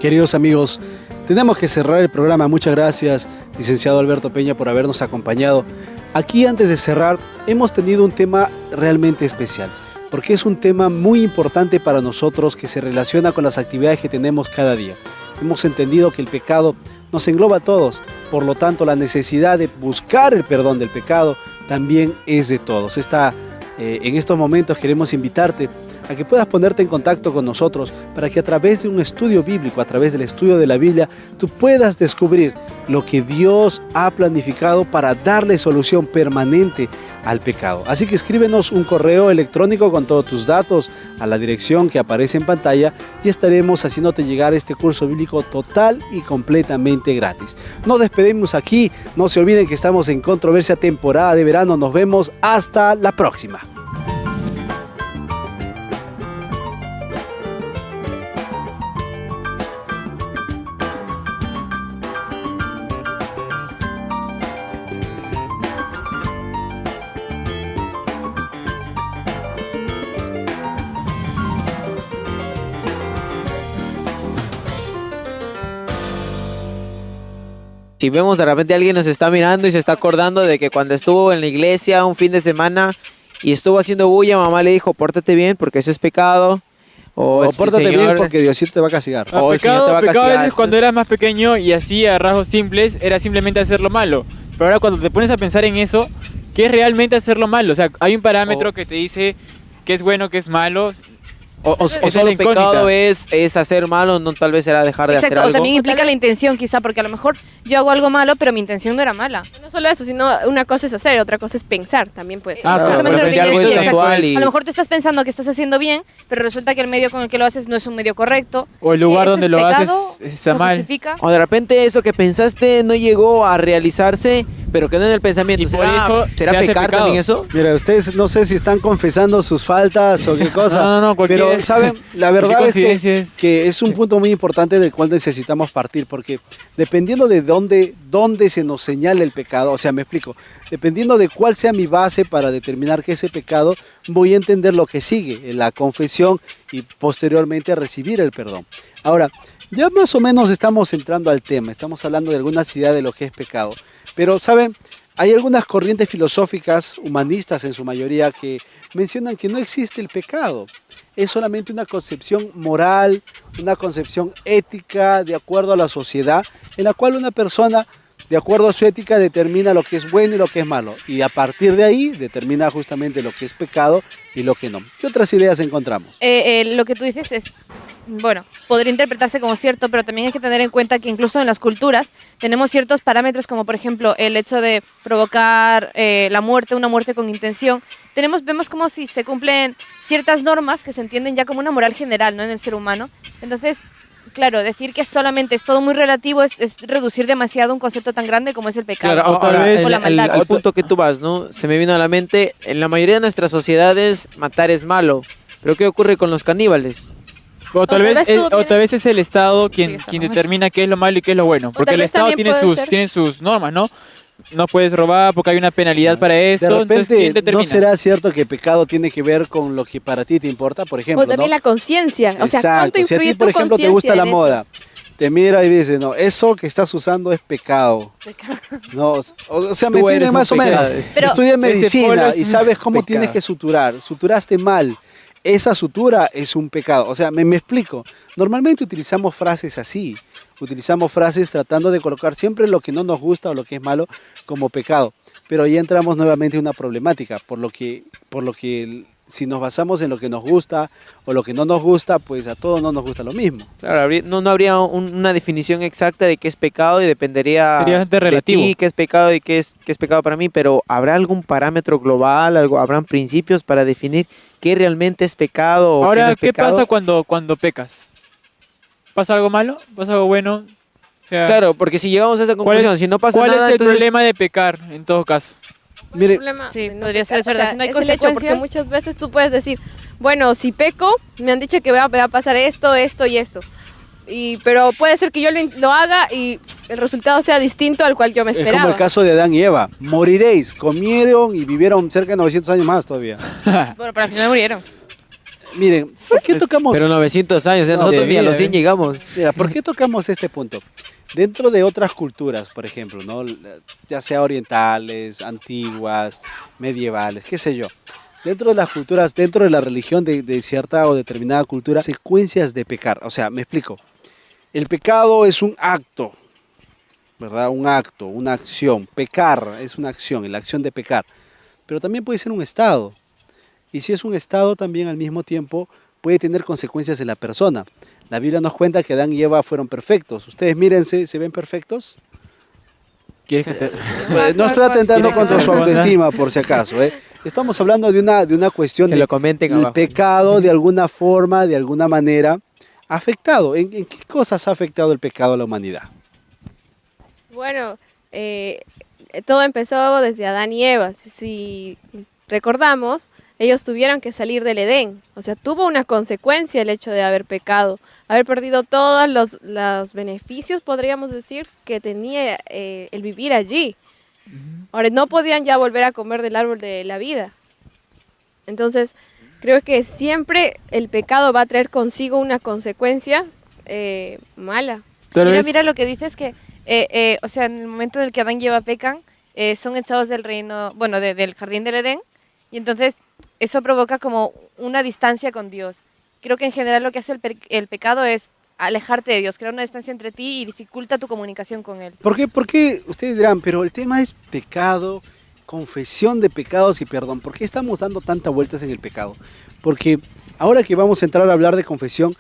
Speaker 5: Queridos amigos, tenemos que cerrar el programa. Muchas gracias, licenciado Alberto Peña, por habernos acompañado. Aquí, antes de cerrar, hemos tenido un tema realmente especial, porque es un tema muy importante para nosotros que se relaciona con las actividades que tenemos cada día. Hemos entendido que el pecado nos engloba a todos, por lo tanto la necesidad de buscar el perdón del pecado también es de todos. En estos momentos queremos invitarte a que puedas ponerte en contacto con nosotros para que a través de un estudio bíblico, a través del estudio de la Biblia, tú puedas descubrir lo que Dios ha planificado para darle solución permanente al pecado. Así que escríbenos un correo electrónico con todos tus datos a la dirección que aparece en pantalla y estaremos haciéndote llegar este curso bíblico total y completamente gratis. Nos despedimos aquí, no se olviden que estamos en Controversia temporada de verano. Nos vemos hasta la próxima.
Speaker 9: Si vemos de repente alguien nos está mirando y se está acordando de que cuando estuvo en la iglesia un fin de semana y estuvo haciendo bulla, mamá le dijo, pórtate bien porque eso es pecado. O el
Speaker 5: pórtate bien
Speaker 9: Señor-
Speaker 5: porque Diosito te va a castigar.
Speaker 9: O el Señor te va a
Speaker 6: Pecado a
Speaker 9: castigar.
Speaker 6: veces cuando eras más pequeño y así a rasgos simples era simplemente hacer lo malo. Pero ahora cuando te pones a pensar en eso, ¿qué es realmente hacer lo malo? O sea, hay un parámetro que te dice qué es bueno, qué es malo.
Speaker 9: O
Speaker 6: Esa es
Speaker 9: solo
Speaker 6: la incógnita.
Speaker 9: pecado es hacer malo, no tal vez será dejar de
Speaker 7: Exacto,
Speaker 9: hacer
Speaker 7: o
Speaker 9: algo.
Speaker 7: también implica la intención quizá, porque a lo mejor yo hago algo malo, pero mi intención no era mala.
Speaker 8: No solo eso, sino una cosa es hacer, otra cosa es pensar, también puede ser.
Speaker 6: Ah,
Speaker 7: Es
Speaker 6: claro,
Speaker 7: justamente
Speaker 6: pero
Speaker 7: lo que
Speaker 9: ya
Speaker 7: yo
Speaker 9: algo es
Speaker 7: decía, exacto.
Speaker 9: casual y-
Speaker 7: A lo mejor tú estás pensando que estás haciendo bien, pero resulta que el medio con el que lo haces no es un medio correcto.
Speaker 6: O el lugar
Speaker 7: ¿Eso
Speaker 6: donde
Speaker 7: es
Speaker 6: lo haces
Speaker 7: pecado?
Speaker 6: está
Speaker 7: ¿Se
Speaker 6: mal.
Speaker 7: justifica?
Speaker 9: O de repente eso que pensaste no llegó a realizarse, pero quedó en el pensamiento.
Speaker 6: Y por
Speaker 9: ¿Será,
Speaker 6: eso
Speaker 9: ¿será
Speaker 6: se hace
Speaker 9: pecar
Speaker 6: pecado.
Speaker 9: también eso?
Speaker 5: Mira, ustedes no sé si están confesando sus faltas o qué cosa.
Speaker 6: No,
Speaker 5: pero, ¿saben? La verdad es
Speaker 6: coincidencia es?
Speaker 5: que es un punto muy importante del cual necesitamos partir, porque dependiendo de dónde se nos señale el pecado, o sea, me explico, dependiendo de cuál sea mi base para determinar que ese pecado, voy a entender lo que sigue, la confesión y posteriormente recibir el perdón. Ahora, ya más o menos estamos entrando al tema, estamos hablando de algunas ideas de lo que es pecado, pero, ¿saben? Hay algunas corrientes filosóficas, humanistas en su mayoría, que mencionan que no existe el pecado. Es solamente una concepción moral, una concepción ética de acuerdo a la sociedad, en la cual una persona, de acuerdo a su ética, determina lo que es bueno y lo que es malo. Y a partir de ahí determina justamente lo que es pecado y lo que no. ¿Qué otras ideas encontramos?
Speaker 7: Lo que tú dices es, bueno, podría interpretarse como cierto, pero también hay que tener en cuenta que incluso en las culturas tenemos ciertos parámetros, como por ejemplo el hecho de provocar la muerte, una muerte con intención. Vemos como si se cumplen ciertas normas que se entienden ya como una moral general, ¿no?, en el ser humano. Entonces, claro, decir que solamente es todo muy relativo es reducir demasiado un concepto tan grande como es el pecado.
Speaker 9: Claro,
Speaker 6: o tal
Speaker 9: ahora,
Speaker 6: vez
Speaker 7: o la maldad.
Speaker 9: al punto que tú vas, ¿no? Se me vino a la mente, en la mayoría de nuestras sociedades matar es malo, pero ¿qué ocurre con los caníbales?
Speaker 6: O tal
Speaker 8: tal
Speaker 6: vez
Speaker 8: vez todo
Speaker 6: tal vez es el Estado quien,
Speaker 7: Sí, está
Speaker 6: quien
Speaker 7: mal.
Speaker 6: determina qué es lo malo y qué es lo bueno. Porque
Speaker 8: tal
Speaker 6: el
Speaker 8: vez
Speaker 6: Estado
Speaker 8: también puede ser-
Speaker 6: tiene sus normas, ¿no? No puedes robar porque hay una penalidad para esto.
Speaker 5: De
Speaker 6: Entonces, ¿quién
Speaker 5: repente,
Speaker 6: determina?
Speaker 5: ¿no será cierto que pecado tiene que ver con lo que para ti te importa? Por ejemplo,
Speaker 8: O también
Speaker 5: ¿no?
Speaker 8: la conciencia, o sea, ¿cuánto
Speaker 5: Exacto. Si a
Speaker 8: influye
Speaker 5: ti, por
Speaker 8: tu
Speaker 5: ejemplo, te gusta
Speaker 8: conciencia
Speaker 5: la
Speaker 8: en eso?
Speaker 5: moda, te mira y dice, no, eso que estás usando es pecado. No, o sea, me
Speaker 9: Tú
Speaker 5: entienden
Speaker 9: eres
Speaker 5: más o
Speaker 9: un
Speaker 5: menos.
Speaker 9: pecado.
Speaker 7: Pero-
Speaker 5: Estudia
Speaker 6: Ese polo
Speaker 5: medicina
Speaker 6: es
Speaker 5: y
Speaker 6: un
Speaker 5: sabes cómo
Speaker 6: pecado.
Speaker 5: tienes que suturar. Suturaste mal. Esa sutura es un pecado. O sea, me explico. Normalmente utilizamos frases así. Utilizamos frases tratando de colocar siempre lo que no nos gusta o lo que es malo como pecado. Pero ahí entramos nuevamente en una problemática, por lo que si nos basamos en lo que nos gusta o lo que no nos gusta, pues a todos no nos gusta lo mismo.
Speaker 9: Claro, no habría una definición exacta de qué es pecado y dependería
Speaker 6: Sería bastante relativo.
Speaker 9: de ti, qué es pecado y qué es pecado para mí, pero ¿habrá algún parámetro global, habrán principios para definir qué realmente es pecado o
Speaker 6: Ahora,
Speaker 9: qué no es
Speaker 6: ¿qué
Speaker 9: pecado?
Speaker 6: pasa cuando pecas? ¿Pasa algo malo? ¿Pasa algo bueno? O sea,
Speaker 9: Claro, porque si llegamos a esa
Speaker 6: ¿cuál es-
Speaker 9: conclusión, si no pasa
Speaker 6: ¿cuál
Speaker 9: nada,
Speaker 6: es el
Speaker 9: entonces
Speaker 6: problema de pecar en todo caso?
Speaker 5: Mire,
Speaker 8: El problema
Speaker 7: Sí,
Speaker 8: de no
Speaker 7: podría ser,
Speaker 8: pecar,
Speaker 7: es verdad,
Speaker 8: o sea,
Speaker 7: si no hay
Speaker 8: es el hecho, porque
Speaker 7: consecuencias.
Speaker 8: muchas veces tú puedes decir, bueno, si peco, me han dicho que va a pasar esto, esto y esto. Pero puede ser que yo lo haga y el resultado sea distinto al cual yo me
Speaker 5: es
Speaker 8: esperaba.
Speaker 5: como el caso de Adán y Eva. Moriréis, comieron y vivieron cerca de 900 años más todavía.
Speaker 7: Bueno, pero al final murieron.
Speaker 5: Miren, ¿por qué tocamos?
Speaker 9: pero 900 años,
Speaker 5: No,
Speaker 9: nosotros ni a los 100
Speaker 6: debía,
Speaker 9: llegamos.
Speaker 5: Mira, ¿por qué tocamos este punto? Dentro de otras culturas, por ejemplo, ¿no?, ya sea orientales, antiguas, medievales, qué sé yo, dentro de las culturas, dentro de la religión de cierta o determinada cultura, secuencias de pecar. O sea, me explico. El pecado es un acto, ¿verdad? Un acto, una acción. Pecar es una acción, la acción de pecar. Pero también puede ser un estado. Y si es un estado, también al mismo tiempo puede tener consecuencias en la persona. La Biblia nos cuenta que Adán y Eva fueron perfectos. Ustedes mírense, ¿se ven perfectos?
Speaker 6: ¿Quieres que te-
Speaker 5: Bueno, no estoy atentando
Speaker 6: ¿Quieres
Speaker 5: contra
Speaker 6: que
Speaker 5: su
Speaker 6: responda?
Speaker 5: autoestima, por si acaso. Estamos hablando de una cuestión
Speaker 9: Que
Speaker 5: de
Speaker 9: lo comenten
Speaker 5: el
Speaker 9: abajo.
Speaker 5: pecado de alguna forma, de alguna manera, ha afectado. ¿En qué cosas ha afectado el pecado a la humanidad?
Speaker 8: Bueno, todo empezó desde Adán y Eva. Si recordamos, ellos tuvieron que salir del Edén. O sea, tuvo una consecuencia el hecho de haber pecado, haber perdido todos los beneficios, podríamos decir, que tenía el vivir allí. Ahora, no podían ya volver a comer del árbol de la vida. Entonces, creo que siempre el pecado va a traer consigo una consecuencia mala.
Speaker 6: Tal vez-
Speaker 7: Mira lo que dices que, o sea, en el momento en el que Adán y Eva pecan, son echados del reino, del jardín del Edén, y entonces eso provoca como una distancia con Dios. Creo que en general lo que hace el pecado es alejarte de Dios, crear una distancia entre ti y dificulta tu comunicación con Él.
Speaker 5: ¿Por qué? Porque ustedes dirán, pero el tema es pecado, confesión de pecados y perdón. ¿Por qué estamos dando tantas vueltas en el pecado? Porque ahora que vamos a entrar a hablar de confesión,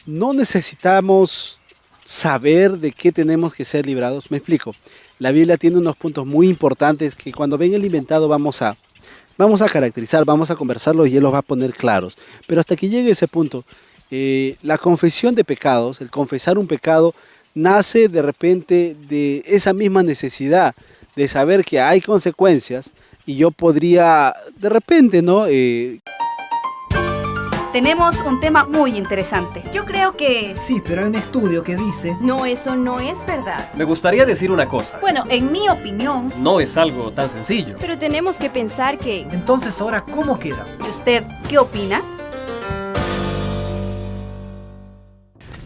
Speaker 5: no necesitamos saber de qué tenemos que ser librados. Me explico. La Biblia tiene unos puntos muy importantes que cuando ven el inventado vamos a caracterizar, vamos a conversarlos y Él los va a poner claros. Pero hasta que llegue ese punto, la confesión de pecados, el confesar un pecado, nace de repente de esa misma necesidad de saber que hay consecuencias y yo podría, de repente, ¿no?
Speaker 1: Tenemos un tema muy interesante. Yo creo que...
Speaker 2: Sí, pero hay un estudio que dice...
Speaker 3: No, eso no es verdad.
Speaker 4: Me gustaría decir una cosa.
Speaker 1: Bueno, en mi opinión...
Speaker 4: No es algo tan sencillo.
Speaker 3: Pero tenemos que pensar que...
Speaker 2: Entonces, ahora, ¿cómo queda?
Speaker 1: ¿Y usted qué opina?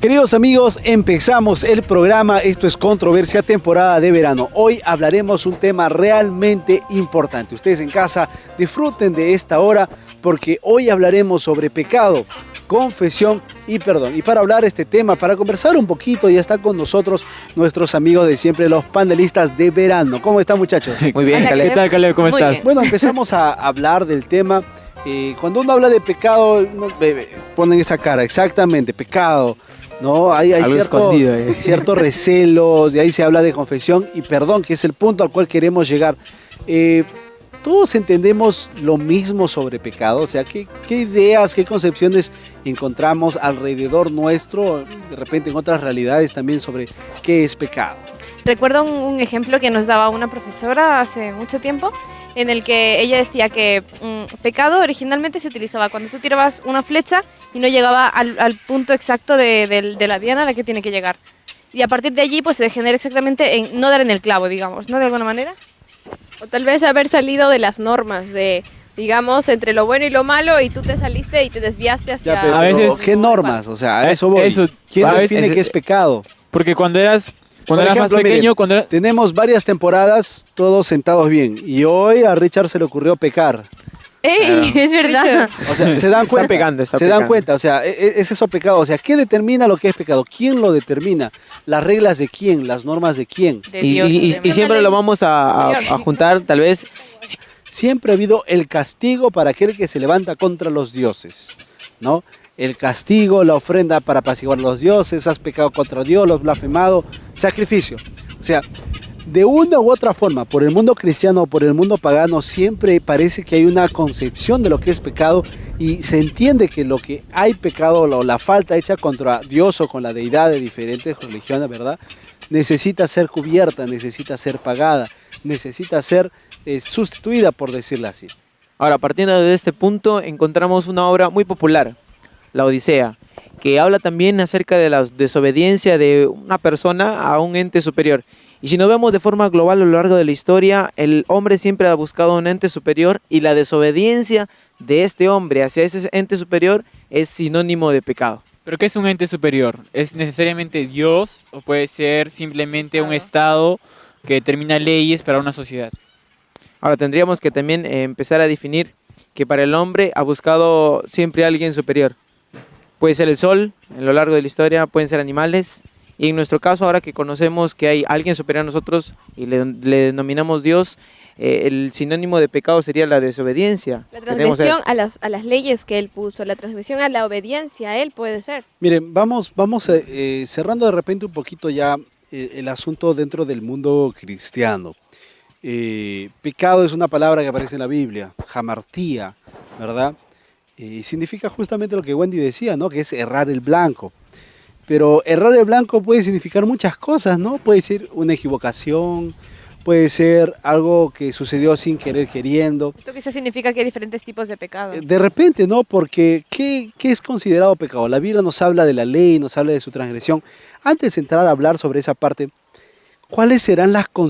Speaker 5: Queridos amigos, empezamos el programa. Esto es Controversia, temporada de verano. Hoy hablaremos un tema realmente importante. Ustedes en casa disfruten de esta hora porque hoy hablaremos sobre pecado, confesión y perdón. Y para hablar este tema, para conversar un poquito, ya está con nosotros nuestros amigos de siempre, los panelistas de verano. ¿Cómo están, muchachos?
Speaker 9: Muy bien,
Speaker 7: Hola,
Speaker 9: Caleb.
Speaker 6: ¿Qué tal, Caleb? ¿Cómo
Speaker 7: Muy
Speaker 6: estás?
Speaker 7: bien.
Speaker 5: Bueno, empezamos a hablar del tema. Cuando uno habla de pecado, ponen esa cara, exactamente, pecado. ¿No? Hay
Speaker 9: Algo escondido,
Speaker 5: cierto recelo, de ahí se habla de confesión y perdón, que es el punto al cual queremos llegar. Todos entendemos lo mismo sobre pecado, o sea, ¿qué ideas, qué concepciones encontramos alrededor nuestro, de repente en otras realidades también sobre qué es pecado?
Speaker 7: Recuerdo un ejemplo que nos daba una profesora hace mucho tiempo, en el que ella decía que pecado originalmente se utilizaba cuando tú tirabas una flecha y no llegaba al punto exacto de la diana a la que tiene que llegar. Y a partir de allí pues se degenera exactamente en no dar en el clavo, digamos, ¿no? De alguna manera.
Speaker 8: O tal vez haber salido de las normas, de, digamos, entre lo bueno y lo malo, y tú te saliste y te desviaste hacia...
Speaker 5: Ya, pero,
Speaker 6: A veces-
Speaker 5: ¿qué normas? O sea, a eso voy.
Speaker 6: Eso,
Speaker 5: ¿Quién
Speaker 6: a veces-
Speaker 5: define qué es pecado?
Speaker 6: Porque cuando eras
Speaker 5: Por
Speaker 6: más
Speaker 5: ejemplo,
Speaker 6: pequeño,
Speaker 5: miren,
Speaker 6: cuando era...
Speaker 5: tenemos varias temporadas todos sentados bien y hoy a Richard se le ocurrió pecar.
Speaker 7: ¡Ey! Es verdad.
Speaker 5: O sea, se dan
Speaker 9: Está
Speaker 5: cuenta,
Speaker 9: pegando, está
Speaker 5: se dan
Speaker 9: pegando.
Speaker 5: cuenta, o sea, es eso pecado. O sea, ¿qué determina lo que es pecado? ¿Quién lo determina? ¿Las reglas de quién? ¿Las normas de quién?
Speaker 7: De
Speaker 9: Y,
Speaker 7: Dios,
Speaker 9: y- y-
Speaker 7: de
Speaker 9: y siempre lo vamos a juntar, tal vez,
Speaker 5: Siempre ha habido el castigo para aquel que se levanta contra los dioses, ¿no? El castigo, la ofrenda para apaciguar a los dioses, has pecado contra Dios, los blasfemado, sacrificio. O sea, de una u otra forma, por el mundo cristiano o por el mundo pagano, siempre parece que hay una concepción de lo que es pecado y se entiende que lo que hay pecado o la falta hecha contra Dios o con la deidad de diferentes religiones, ¿verdad? Necesita ser cubierta, necesita ser pagada, necesita ser sustituida, por decirlo así.
Speaker 9: ahora partiendo de este punto, encontramos una obra muy popular, La Odisea, que habla también acerca de la desobediencia de una persona a un ente superior. Y si nos vemos de forma global a lo largo de la historia, el hombre siempre ha buscado un ente superior y la desobediencia de este hombre hacia ese ente superior es sinónimo de pecado.
Speaker 6: ¿Pero qué es un ente superior? ¿Es necesariamente Dios o puede ser simplemente un estado que determina leyes para una sociedad?
Speaker 9: Ahora tendríamos que también empezar a definir que para el hombre ha buscado siempre alguien superior. Puede ser el sol, en lo largo de la historia, pueden ser animales. Y en nuestro caso, ahora que conocemos que hay alguien superior a nosotros y le denominamos Dios, el sinónimo de pecado sería la desobediencia.
Speaker 8: La
Speaker 9: Tendríamos que-
Speaker 8: transgresión a las leyes que él puso, la transgresión a la obediencia a él puede ser.
Speaker 5: Miren, vamos cerrando de repente un poquito ya el asunto dentro del mundo cristiano. Pecado es una palabra que aparece en la Biblia, hamartía, ¿verdad? Y significa justamente lo que Wendy decía, ¿no? Que es errar el blanco. Pero errar el blanco puede significar muchas cosas, ¿no? Puede ser una equivocación, puede ser algo que sucedió sin querer queriendo.
Speaker 7: Esto quizás significa que hay diferentes tipos de pecado.
Speaker 5: De repente, ¿no? Porque ¿qué es considerado pecado? La Biblia nos habla de la ley, nos habla de su transgresión. Antes de entrar a hablar sobre esa parte, ¿cuáles serán las consecuencias